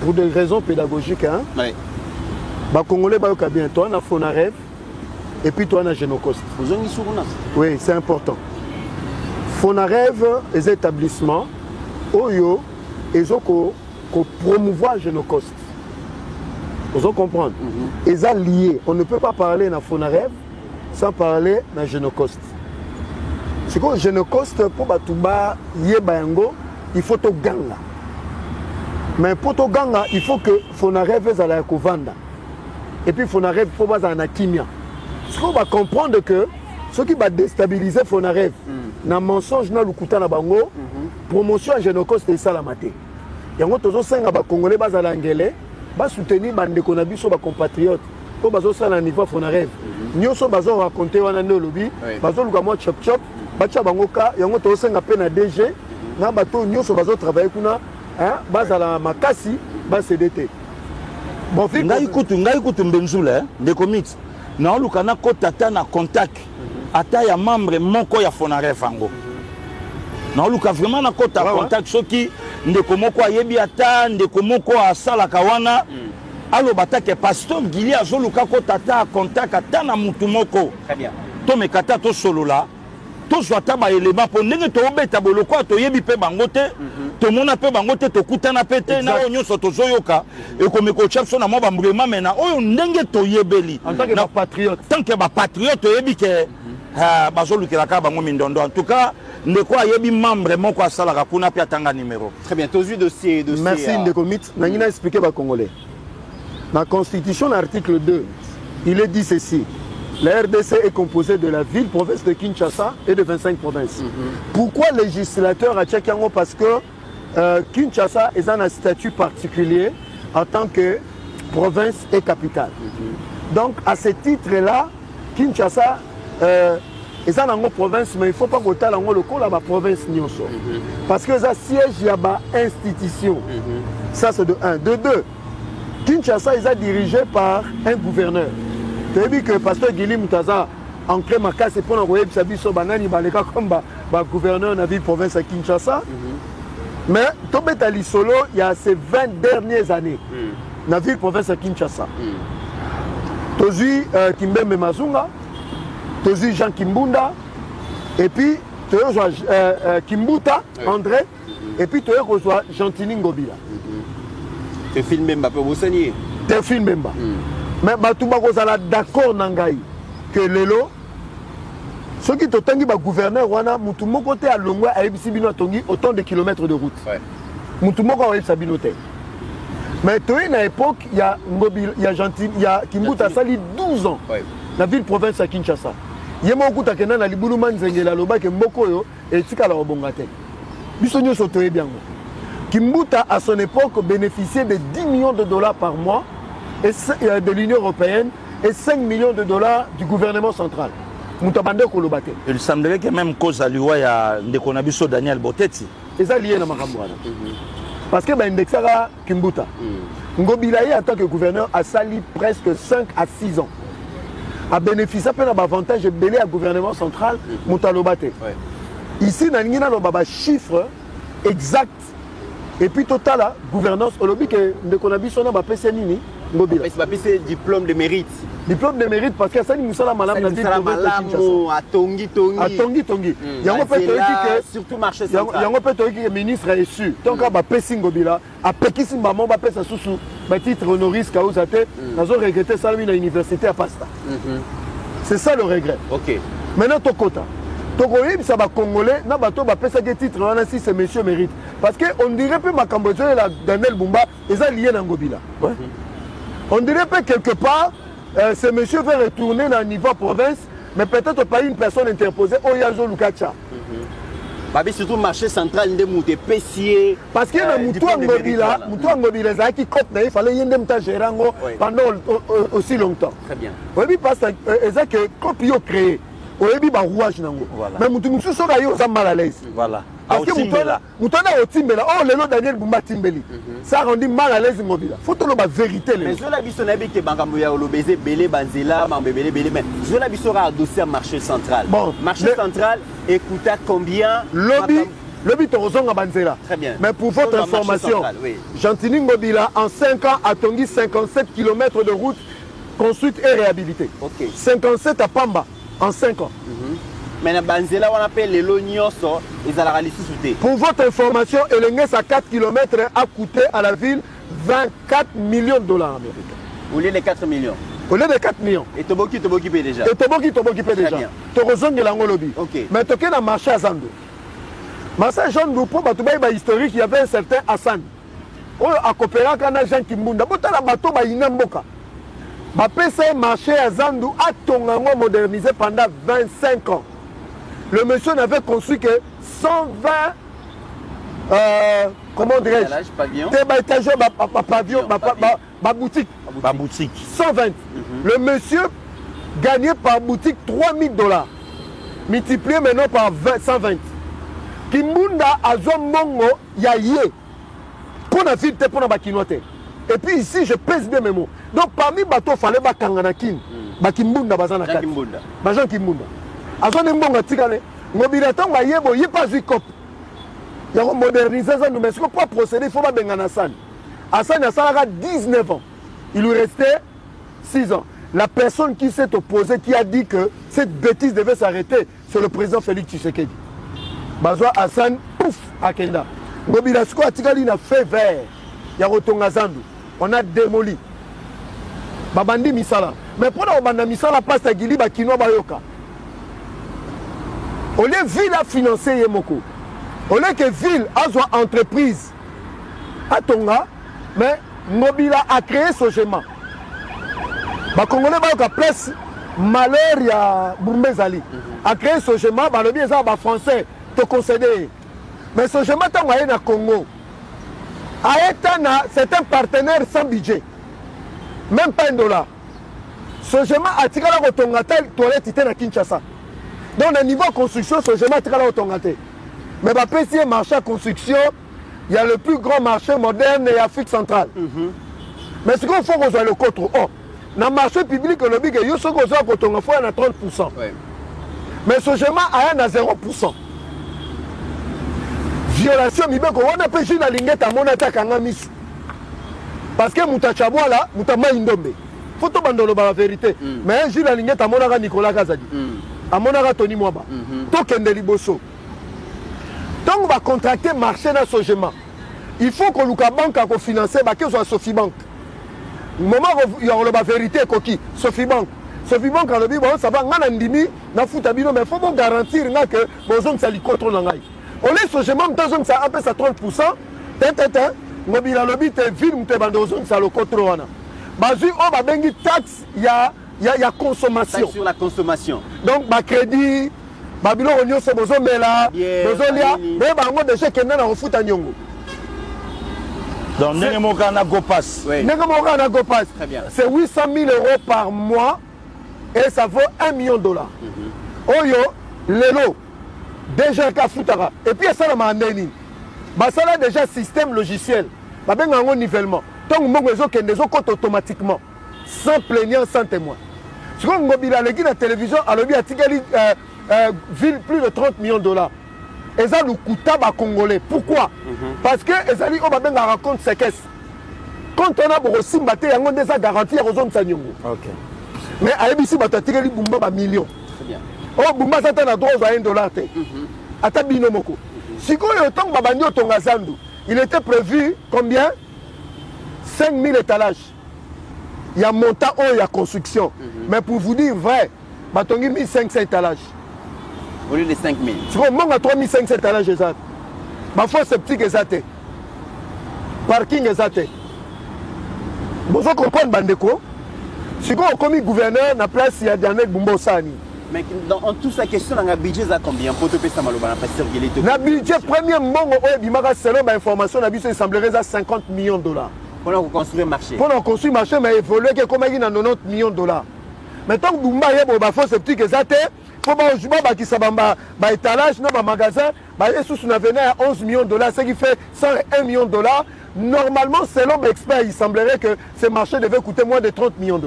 E: pour des raisons pédagogiques, les Congolais sont bien. Toi, on a Fonarev et puis toi, on a Genocost. Oui, c'est important. Fonarev, les établissements, Oyo, ils ont promouvoir Genocost. Vous comprenez? Ils sont liés. On ne peut pas parler de Fonarev sans parler de Genocost. C'est que je ne coste pour Batouba Yebayango, il faut to ganga. Mais pour to ganga, il faut que Fonarev à la Kovanda. Et puis Fonarev faut pas en Akimia. Ce qu'on va comprendre que ce qui va déstabiliser Fonarev, na mensonge na lukuta na bango, promotion à Genocost et Salamate. Yango tozo senga ba Congolais ba zalangele, ba soutenir bande konabiso ba compatriotes. Pour bazo sala niveau Fonarev. Nyoso bazo raconter wana no lobby, bazo luka mo chop chop. Bacha bangoka yango to senga pe na DG na bato nyonso bazo travailler kuna bazala makasi ba CDT bon fi ngai kutu mbenzula de commit na luka na kotata na contact ata ya membre moko ya Fonarev ango na luka vraiment na kota contact soki ndeko moko ayebi ata ndeko moko asala kawana alo batake pasteur Gili azoluka kotata contact ata na mutu moko très bien to mekata to solola to zwata ba élément pour ndenge to obeta boloko to yebi pe bangote to mona pe bangote to kutana pete na onyo soto zoyoka e comme ko chapso na mo ba mbrema mena oyo ndenge to yebeli en tant que patriote yebi ke bazolukela ka bango mindondo en tout cas ndeko yebi membre moko asala kuna pe atanga numéro
D: très bien to dossier
E: merci ndeko mit nangina expliquer ba congolais la constitution l'article 2 il est dit ceci. La RDC est composée de la ville-province de Kinshasa et de 25 provinces. Pourquoi le législateur a checké? Parce que Kinshasa est un statut particulier en tant que province et capitale. Donc, à ce titre-là, Kinshasa est une province, mais il ne faut pas que le col à la province. Parce que ça siège, il y a une institution. Ça, c'est de 1. De 2, Kinshasa est dirigé par un gouverneur. Tu as vu que le pasteur Gili Moutaza a ancré ma casse pour envoyer Bisabiso Banani Baleka comme gouverneur de la ville province à Kinshasa. Mais Tobetali Solo, il y a ces 20 dernières années, dans la ville province à Kinshasa. Tu as vu Kimbembe Mazunga, tu as vu Jean Kimbunda, et puis tu as vu Kimbuta, André, et puis tu as vu Gentini Ngobila.
D: Tu filmes Mbappé Boussanier.
E: Tu filmes Mbappé. Mais Batouba Kozala d'accord Nangaï. que lelo ceux qui totangi ba gouverneur wana mutu moko te alongwa ayebisi bino atongi autant de kilomètres de route. Mutu moko ayebisa bino te. Mais toi na époque il y a Ngobila, il y a Gentil, il y a Kimbuta sali 12 ans. La ville province à Kinshasa. Yemo okuta kena na libulu manzengela loba ke mboko yo etika la obonga te. Biso nyoso toye bien. Kimbuta à son époque bénéficiait de 10 millions de dollars par mois et de l'Union européenne et 5 millions de dollars du gouvernement central.
F: Il semblerait que même cause à l'UA, il y a Ndekonabiso Daniel Boteti.
E: Et ça lié à Makamouana. Parce que Ndexara Kimbuta, Ngobilaye en tant que gouverneur a sali presque 5 à 6 ans. A bénéficié d'un avantage de belé à gouvernement central, Moutalobate. Ici, il y a un chiffre exact. Et puis total, la gouvernance, au lobby que Ndekonabiso n'a pas PC Nini.
D: C'est diplôme de mérite.
E: Diplôme de mérite parce que ça nous sommes malam na
D: à Tongi.
E: Il y a un peu que
D: surtout marché central.
E: Il y a un peu que ministre est su. Donc à Pessi Ngobila, à Pekisi Mbamo ba pesa susu, ba titre honoris causa te, nazo regretter ça à l'université à Pasta. C'est ça le regret.
D: OK.
E: Maintenant Tokota. Tokoyib ça va congolais, na bato ba pesa que titre on a si c'est monsieur mérite parce que on dirait peu Makambozo et la Daniel Bumba, ils ont lié dans Ngobila. On dirait pas quelque part, ce monsieur veut retourner dans le niveau province, mais peut-être pas une personne interposée, Oyazo Lukacha.
D: Surtout le marché central, il est
E: parce que le Moutoua qui cote, il fallait y avoir pendant aussi longtemps.
D: Très bien.
E: Oui, parce que quand il a créé, il y a eu un rouage. Mais Moutoua sera mal à l'aise.
F: Voilà.
E: Parce que Moutoua au Timbela, oh, le nom Daniel Bumba Timbeli, ça rendit mal à l'aise Ngobila. Il faut que la vérité.
D: Mais je l'ai vu sur la vie que Bangamboya ou l'obésé, Belé, Banzela, Mambébélé, Belé, mais je l'ai vu sur un dossier marché central.
E: Bon,
D: marché central, écoutez combien.
E: Lobby Torozonga Banzela.
D: Très bien.
E: Mais pour votre information, Gentini Ngobila, en 5 ans, a tongi 57 km de route construite et réhabilitée. 57 à Pamba, en 5 ans.
D: Mais dans Banzela, on appelle les Lognos, ils ont la réalité.
E: Pour votre information, Elenges à 4 km a coûté à la ville 24 millions de dollars américains.
D: Au lieu de 4 millions.
E: Au lieu de 4 millions.
D: Et Toboki paye déjà.
E: Et Toboki paye déjà. Torozong et l'Angolobi. Mais tu as marché à Zando. Marché à Zando, pour Batoubaï historique, il y avait un certain Hassan. À coopérer avec un agent qui m'a dit, la bateau va Inamboka. Ma PC marché à Zando a Tongango modernisé pendant 25 ans. Le monsieur n'avait construit que 120 comment dirais-je boutique 120. Le monsieur gagnait par boutique 3000 $, multiplié maintenant par 120. Kimbunda Azomongo Yaye pour la ville pour la bakinote. Et puis ici je pèse bien mes mots. Donc parmi bateaux fallait bakanganakin bakimbunda bazana kat bajan kimbunda azone mbonga tikale ngobila tanga yebo yipa zikop ya moderniser ça nous mais ce qu'on peut procéder il faut pas bengana san Hassan a salaka 19 ans il lui restait 6 ans. La personne qui s'est opposée qui a dit que cette bêtise devait s'arrêter c'est le président Félix Tshisekedi. Bazwa Hassan pouf akenda ngobila sko atikali na fait vert ya rotonga zandu on a démoli babandi misala mais pour la banda misala passe à Gili bakino bayoka. Au lieu ville a financé Yemoko. Au lieu que ville a soit entreprise à Tonga, mais Mobila a créé ce schéma. Les Congolais ont place malheur ya Boumbezali. A créé ce schéma, le bien ça français te concéder. Mais ce schéma tant moyen na Congo. Aetana c'est un partenaire sans budget. Même pas $1. Ce schéma a tiré la Tonga tel toilette était à Kinshasa. Donc, au niveau de construction, ce schéma est très automatique. Mais le PC marché à construction, il y a le plus grand marché moderne et Afrique centrale. Mais ce qu'il faut qu'on soit le contre. Dans le marché public, le big, il faut qu'on soit le 30%. Mais ce schéma a 0%. Violation, on a pêché la ligne à mon attaque en Miss. Parce que Moutachabwa là, Moutama Indombe. Il faut que la vérité. Mais un jour, la ligne à mon attaque Nicolas Kazadi. À mon avis, Tony Mwaba. Token de Liboso. Donc, on va contracter marché dans ce schéma. Il faut que Luka Bank a financé, que ce soit Sophie Bank. Au moment où il y aura la vérité, Sophie Bank. Sophie Bon Kalobi, bon, ça va, on a ndimi, na foutabino, mais il faut garantir que bon, ça lui contrôle en aïe. On est sur même dans ça appelle ça 30%. Mobile lobby te ville mte bandozone ça le contrôle. Bazu on va bengi taxe il y a consommation.
D: Taxe sur la consommation.
E: Donc ba crédit babilo onyo c'est besoin mais là besoin là mais bango déjà kenda na refuta nyongo.
F: Donc nengemoka na go pass.
E: Nengemoka na go pass.
D: Très bien.
E: C'est 800 000 € par mois et ça vaut $1 million. Oyo lelo déjà ka futara et puis ça na mandeni. Bah ça là déjà système logiciel. Bah ben un nivellement. Donc mon réseau qui est automatiquement sans plaignant, sans témoin. Si on mobile l'équipe de la télévision à l'objet ville plus de $30 millions. Et ça nous coûte à Congolais. Pourquoi? Parce que les alliés on va bien raconter ces caisses. Quand on a pour aussi battre, on a déjà garanti aux zones Sanyongo. OK. Mais à ABC battre tigeli bumba ba millions.
D: C'est bien.
E: Oh bumba ça t'en a droit à $1 té. Ata binomoko. Si il était prévu combien? 5000 étalages. Il y a montant haut, il y a construction. Mais pour vous dire vrai, il y a 1500 étalages.
D: Au lieu de 5000.
E: Si on a 3500 étalages, ma foi c'est petit que ça. Parking est ça. Vous comprenez, Bandeko? Si on a commis gouverneur, na place, il y a Daniel Bumbo-Sani.
D: Mais dans toute sa question, on a un budget à combien pour te payer ça, Maloba?
E: Le budget premier mongo selon ma information, il semblerait à $50 millions.
D: Pour construire un marché.
E: Pour construire un marché, mais évoluer comme il y a $90 millions. Mais tant que Bumba y a c'est petit que ça, il faut que ça soit étalage, un magasin, il y a $11 millions, ce qui fait $101 millions. Normalement, selon mes experts, il semblerait que ce marché devait coûter moins de $30 millions.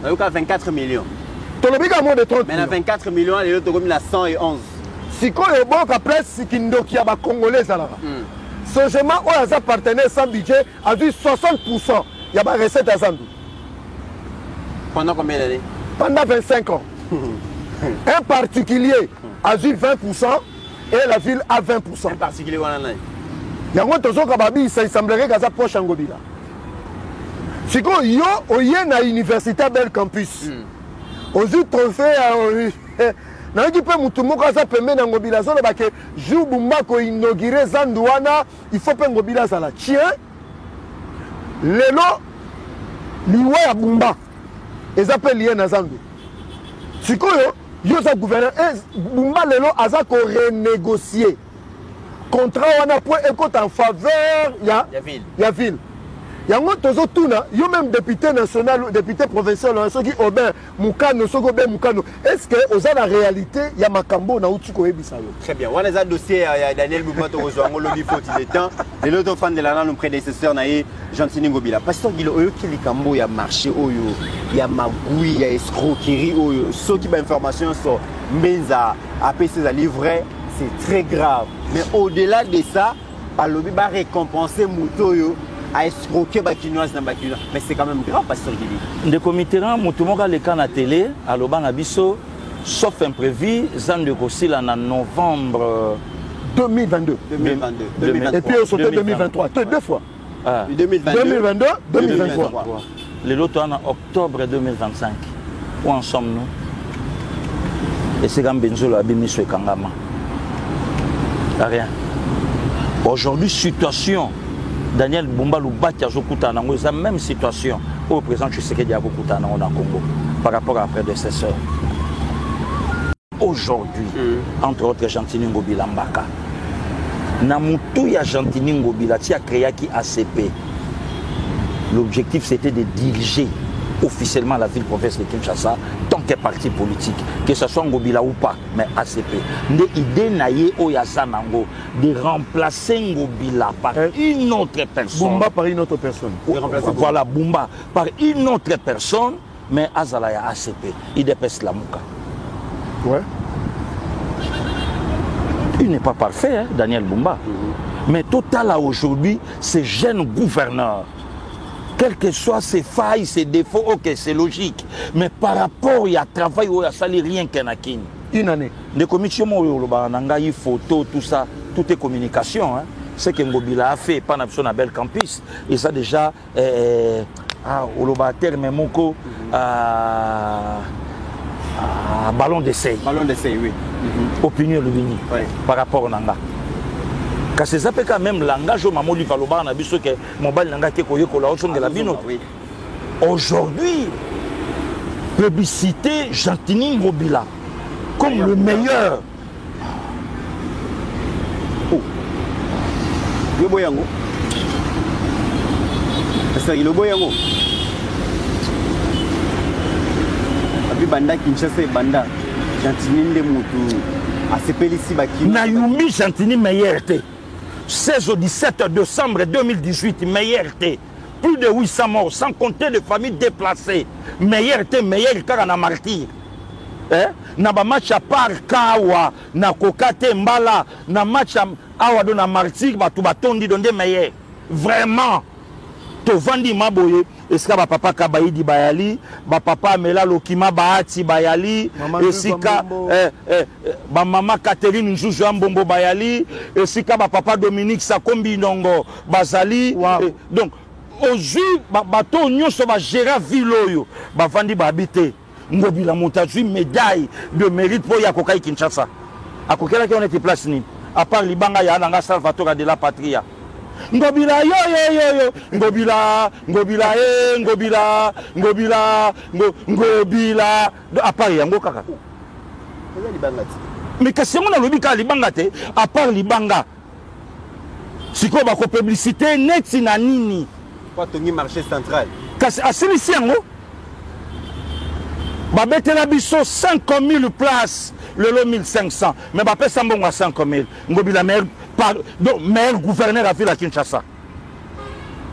D: Il y a 24 millions.
E: De 30
D: mais 24 millions, les autres comme la 111.
E: Si on est bon, après, c'est qu'il y a des Congolais. Ce chemin, où les partenaires sans budget a vu 60%. Il y a des recettes à Zandou.
D: Pendant combien d'années?
E: Pendant 25 ans. Un particulier a vu 20% et la ville a 20%.
D: Un particulier,
E: il y a un tozo kababi, il semblerait que ça proche en Gobila. Si on y a une université Bel Campus. Aux trophées na qui peut mutumoka ça permet na ngobila so ba ke jour bumba ko inaugurer Zandouana il faut pas ngobila ça là tiens lelo liwa ya bumba les appelle lié na Zandou sikoyo yo za gouverneur bumba lelo aza ko renégocier contrat wana pour écoute en faveur ya ville. Il y a un autre tourna, il y a même député national, député provincial, ceux qui Aubin, Moukano, Sogobé, Moukano. Est-ce que aux la réalité, il y a Makambo, Naoutuko et Bissayo?
D: Très bien. On a un dossier, il y a Daniel Boubato, Lobby Faute des temps. Et l'autre fan de l'année, nos prédécesseurs, Jean-Tini Ngobila. Pasteur Guilo, il y a marché, il y a magouille, il y a escroquerie, ceux qui ont information sur Benza, APC, livret, c'est très grave. Mais au-delà de ça, Lobby va récompenser Moutoyo. À escroquer Bakinoise dans Bakinoise. Mais c'est quand même grave, Pasteur Guili.
F: De comitéran, Moutoumora le can à télé, à Loban Abisso, sauf imprévu, Zan de Gossila en novembre
E: 2022. Et puis on sautait 2023. Deux fois. 2022, 2023.
F: Le lot en octobre 2025. Où en sommes-nous? Et c'est quand Benzo l'a mis sur Kangama. Rien. Aujourd'hui, situation. Daniel Bumba Loubati a la même situation au présent je sais qu'il y a beaucoup de Congo par rapport à prédécesseurs. Aujourd'hui, entre autres Jean-Tini Ngobila Mbaka, Namutu ya Jean-Tini Ngobila qui a créé ACP. L'objectif c'était de diriger officiellement la ville-province de Kinshasa tant que parti politique, que ce soit Ngobila ou pas, mais ACP. L'idée naïe Oyazanango de remplacer Ngobila par une autre personne.
E: Bumba par une autre personne.
F: Voilà, Bumba par une autre personne, mais Azalaya ACP. Il dépêche la Mouka.
E: Ouais.
F: Il n'est pas parfait, hein, Daniel Bumba. Mais total aujourd'hui, ces jeunes gouverneurs, quels que soient ses failles, ses défauts, ok, c'est logique. Mais par rapport à travail, il n'y a sali rien qu'un akin.
E: Une année.
F: Les commissions, il photo, tout ça, tout est communication. Hein. Ce que Ngobila a fait, pas na Bel Campus. Et ça déjà, au terme, ballon d'essai.
D: Ballon d'essai, oui.
F: Opinion le Bini par rapport au Nanga. Parce que ça peut quand même langage au Mamoli Valoba, on a vu ce que mon bal Nanga qui est collé au son de la Bino. Aujourd'hui, publicité Jantini Ngobila comme le meilleur.
D: Oh. Le Boyango. C'est le Boyango. Abi Banda Kinshasa et Banda. Jantini Ndemutu. Asepelisi Bakino.
F: Naomi Jantini meilleur. 16 au 17 décembre 2018, meilleurté. Plus de 800 morts, sans compter les familles déplacées. Meilleurté, meilleur car on a martyr. Na ba match à part Kawa, na Kokate Mbala, na match à Awado na martyr, batu batondi donde meilleur. Vraiment. To vandi maboye, esika ba papa Kabaidi Bayali, ba papa Mela Lokima Bahati Bayali, esika ba mama Catherine Njuju Mbombo Bayali, esika ba papa Dominique Sakombi Ndongo Bazali. Donc aujourd'hui bato nyonso ba gérer viloyo, ba vandi ba habiter. Ngobila Montazui médaille de mérite pour Yakokai Kinshasa. Akokela qui on était place ni. À part Libanga ya nanga Salvatore de la Patria. Ngobila yo Ngobila à part yango kaka. Mais que c'est mon lobika Libanga te à part Libanga. Siko ba ko publicité net na nini.
D: Quoi tongi marché central.
F: Kasi asilisi yango. Babete la biso 5000 places, le lot 1500. Mais Babé Sambon à 5000. Ngobila meilleur gouverneur à Ville à Kinshasa.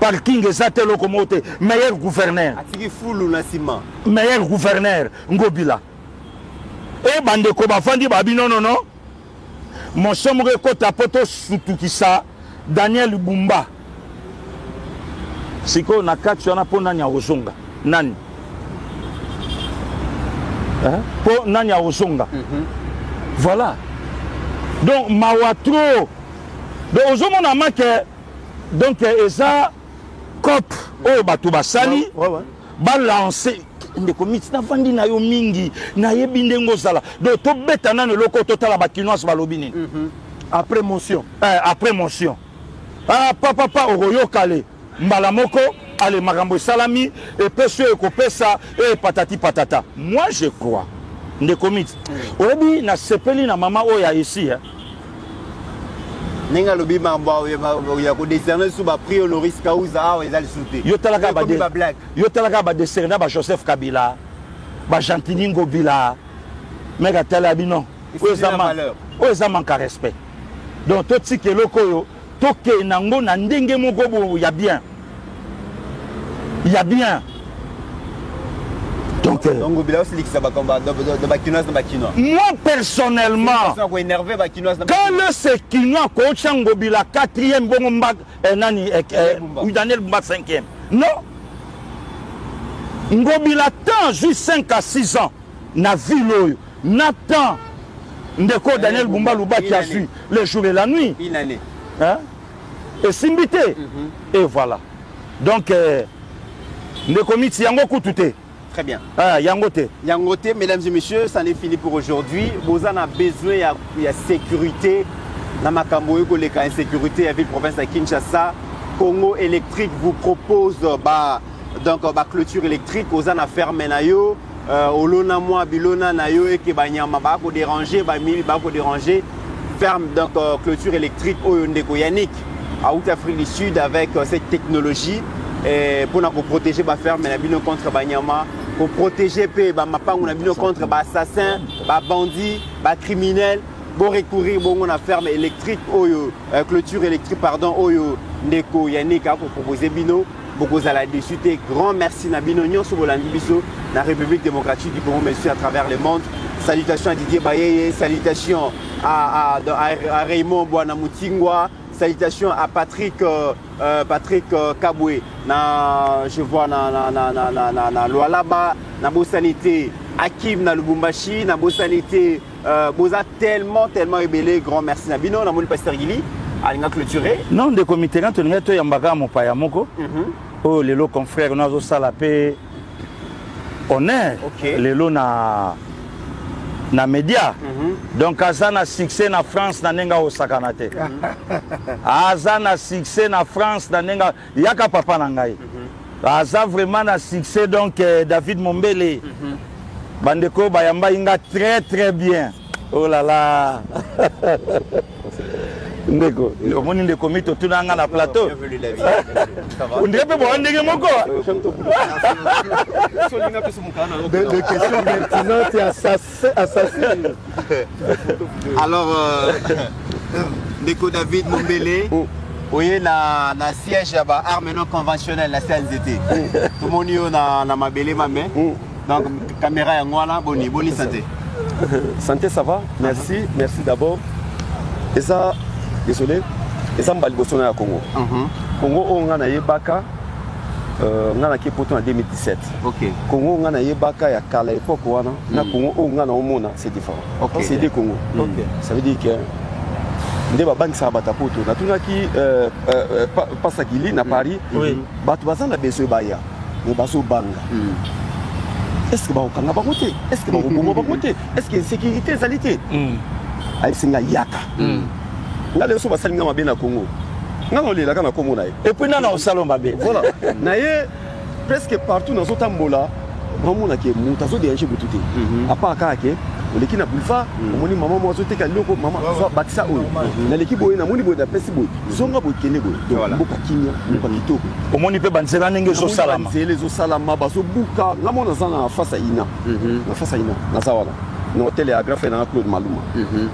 F: Parking exact locomotive, meilleur gouverneur.
D: Atiki Foulou Nassima.
F: Meilleur gouverneur, Ngobila. Et Bandeko Bafandi Babi non. Mon chambre Kota Poto Soutoukissa, Daniel Bumba. Siko na katsu na pona nya Ozonga. Nani? Pour Nanya Osonga. Voilà. Donc, Mawatro. Donc, aujourd'hui, on a marqué. Donc, Eza Cop, Batuba Sali, balancé. Les comités na vandi na yo mingi, na yebinde ngozala. Donc, to betana ne loko total ba kinoas balobini.
E: Après motion.
F: Après motion. Ah, papa, Oroyo Kale, Mbalamoko. Allez, Marambo Salami, et Pessoe et Kopesa, et patati patata. Moi, je crois, des comités. Obi, na sepeli na mama oya ici.
D: Nenga lobi mamba ya ko décerner sous ba prix Honoris Causa ezali souté.
F: Yo talaka ba décerner ba Joseph Kabila, ba Jantini Ngobila. Mega tala bino. Oza manka respect. Donc tout ce qui est loko to ke nango na ndenge moko bo ya bien. Il y a bien. Donc, moi personnellement, quand le Sekinois coach Ngobila 4e Bongomba ou Daniel Bumba 5e. Non. Ngobila tant juste 5 à 6 ans. Na ville Nathan Ndeko Daniel Bumba Luba qui a su le jour et la nuit.
D: Une année.
F: Hein? Et Simbité. Et voilà. Donc le comité Yango Koutouté.
D: Très bien.
F: Yangote.
D: Yangote, mesdames et messieurs, ça en est fini pour aujourd'hui. Vous en avez besoin, il y a sécurité. Dans ma Cameroun, il y a insécurité, il y a ville province de Kinshasa. Congo électrique vous propose donc clôture électrique. Vous en avez fermé nayo. Olona moi bilona nayo et que banyama ba ko déranger, ba mili ba ko déranger. Ferme donc clôture électrique au Ndeko Yannick à Afrique du Sud avec cette technologie. Pour nous protéger les fermes contre Banyama, pour protéger les contre les assassins, les bandits, les criminels, pour recourir à la ferme électrique, clôture électrique, pardon, Ndeko Yannick pour proposer Bino, beaucoup à la dessus. Grand merci à Bino Nyon sur la République démocratique du Congo, monsieur, à travers le monde. Salutations à Didier Bayeye, salutations à Raymond Bouanamoutingwa. Salutations à Patrick Kaboué. Je vois na Lualaba, na Bosanité, Hakim na Lubumbashi, na Bosanité, Boza tellement ébélé. Grand merci Nabino, na Mouli Pasteur Gili. Alinga clôturé.
F: Non, des comités, quand on est Yambaga, mon paya moko. Oh, les lots confrères, on a ça la paix. On est. Les lots na na média. Donc aza na succès na France na nenga osakana te. Aza na succès na France na nenga yaka papa na ngai. Aza vraiment na succès donc David Mombele. Bandeko bayamba inga très bien. Oh là là. Ndeko, omoni ndeko mito tunanga na plateau. On dirait que bon ndenge moko.
E: De questions pertinentes et assassines.
D: Alors, ndeko David Mombele, oye na siège ya ba armes non conventionnelles na CNZT. Tout monde yo na mabele mame. Donc caméra ya ngwana boni santé.
I: Santé, ça va? Merci d'abord. Et ça, désolé, et ça m'a liboso na Congo. Congo on a yebaka, on a qui en 2017.
D: Ok.
I: Congo on a yebaka ya kala époque wana. Na Congo on a omona c'est différent.
D: Ok.
I: C'est des Congo. Ok. Ça veut dire que ndeba bank sa bata poto. Na tuna ki pasakili na Paris. Oui. Batu bazana beso baya. Mo baso banga. Est-ce que bakanga bakote? Est-ce que bakoboma bakote? Est-ce que sécurité zalité? Aisinga yaka. Ngale so basalinga mabe na Congo. Ngalo lela kana Congo nae.
F: Et puis nana osalo mabe.
I: Voilà. Naye presque partout dans Zotambola, vraiment na ke mutazo déranger butute. À part kake, oleki na boulevard, omoni maman mo zote ka loko maman so batisa o. Na leki boye na moni boye da pesi boye. Zonga boye kene boye. Donc mboka kinya, mboka kitoko.
F: Omoni pe banzela ndenge zo salama.
I: Banzela zo salama baso buka, ngamo na zana face ina. Na face ina, na zawala. Na hotel ya Grafe na Claude Maluma.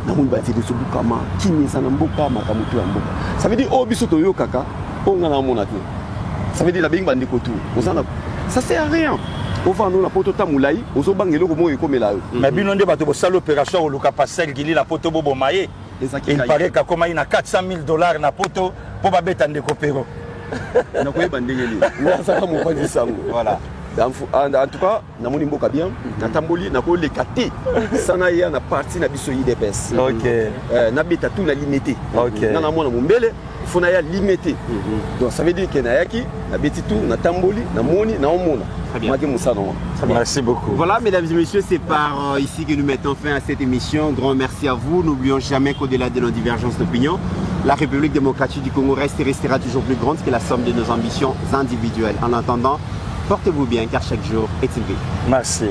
I: Na moni ba tete so buka ma, kinya sana mboka makamutu ya mboka. Ça veut dire oh biso to yo kaka, on na mona te. Ça veut dire la bing bandi ko tout. Ça sert à rien. On va nous la poto tamoulaï, on se bangue le comment il comme là.
F: Mais bien on débat de sale opération au Luka Passer qui lit la poto bobo maye. Il paraît qu'à comment il a $400,000 na poto pour ba beta ndeko pero.
I: Na ko bandenge li. Ça comme on va dire ça. Voilà. En tout cas, na moni mboka bien, na tamboli na ko le kate. Sana ya na parti na biso IDPS.
F: OK.
I: Na beta tout na limité.
F: OK.
I: Na mona Mombele, faut na ya limité. Donc ça veut dire que na yaki, na beti tout na tamboli, na moni, na omona.
F: Merci beaucoup.
D: Voilà, mesdames et messieurs, c'est par ici que nous mettons fin à cette émission. Grand merci à vous. N'oublions jamais qu'au-delà de nos divergences d'opinion, la République démocratique du Congo reste et restera toujours plus grande que la somme de nos ambitions individuelles. En attendant, portez-vous bien car chaque jour est une vie.
F: Merci.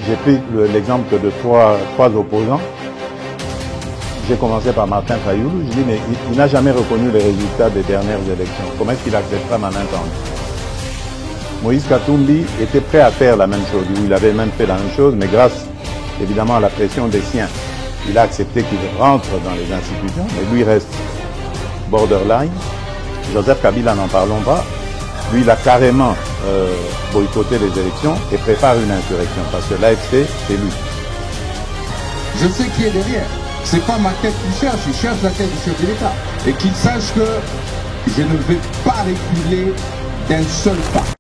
A: J'ai pris l'exemple de trois opposants. J'ai commencé par Martin Fayoulou. Je dis, mais il n'a jamais reconnu les résultats des dernières élections. Comment est-ce qu'il acceptera ma main tendue? Moïse Katumbi était prêt à faire la même chose. Il avait même fait la même chose, mais grâce évidemment à la pression des siens, il a accepté qu'il rentre dans les institutions, mais lui reste borderline. Joseph Kabila, n'en parlons pas. Lui, il a carrément boycotté les élections et prépare une insurrection parce que l'AFC, c'est lui.
B: Je sais qui est derrière. C'est pas ma tête qu'il cherche, il cherche la tête du chef de l'État. Et qu'il sache que je ne vais pas reculer d'un seul pas.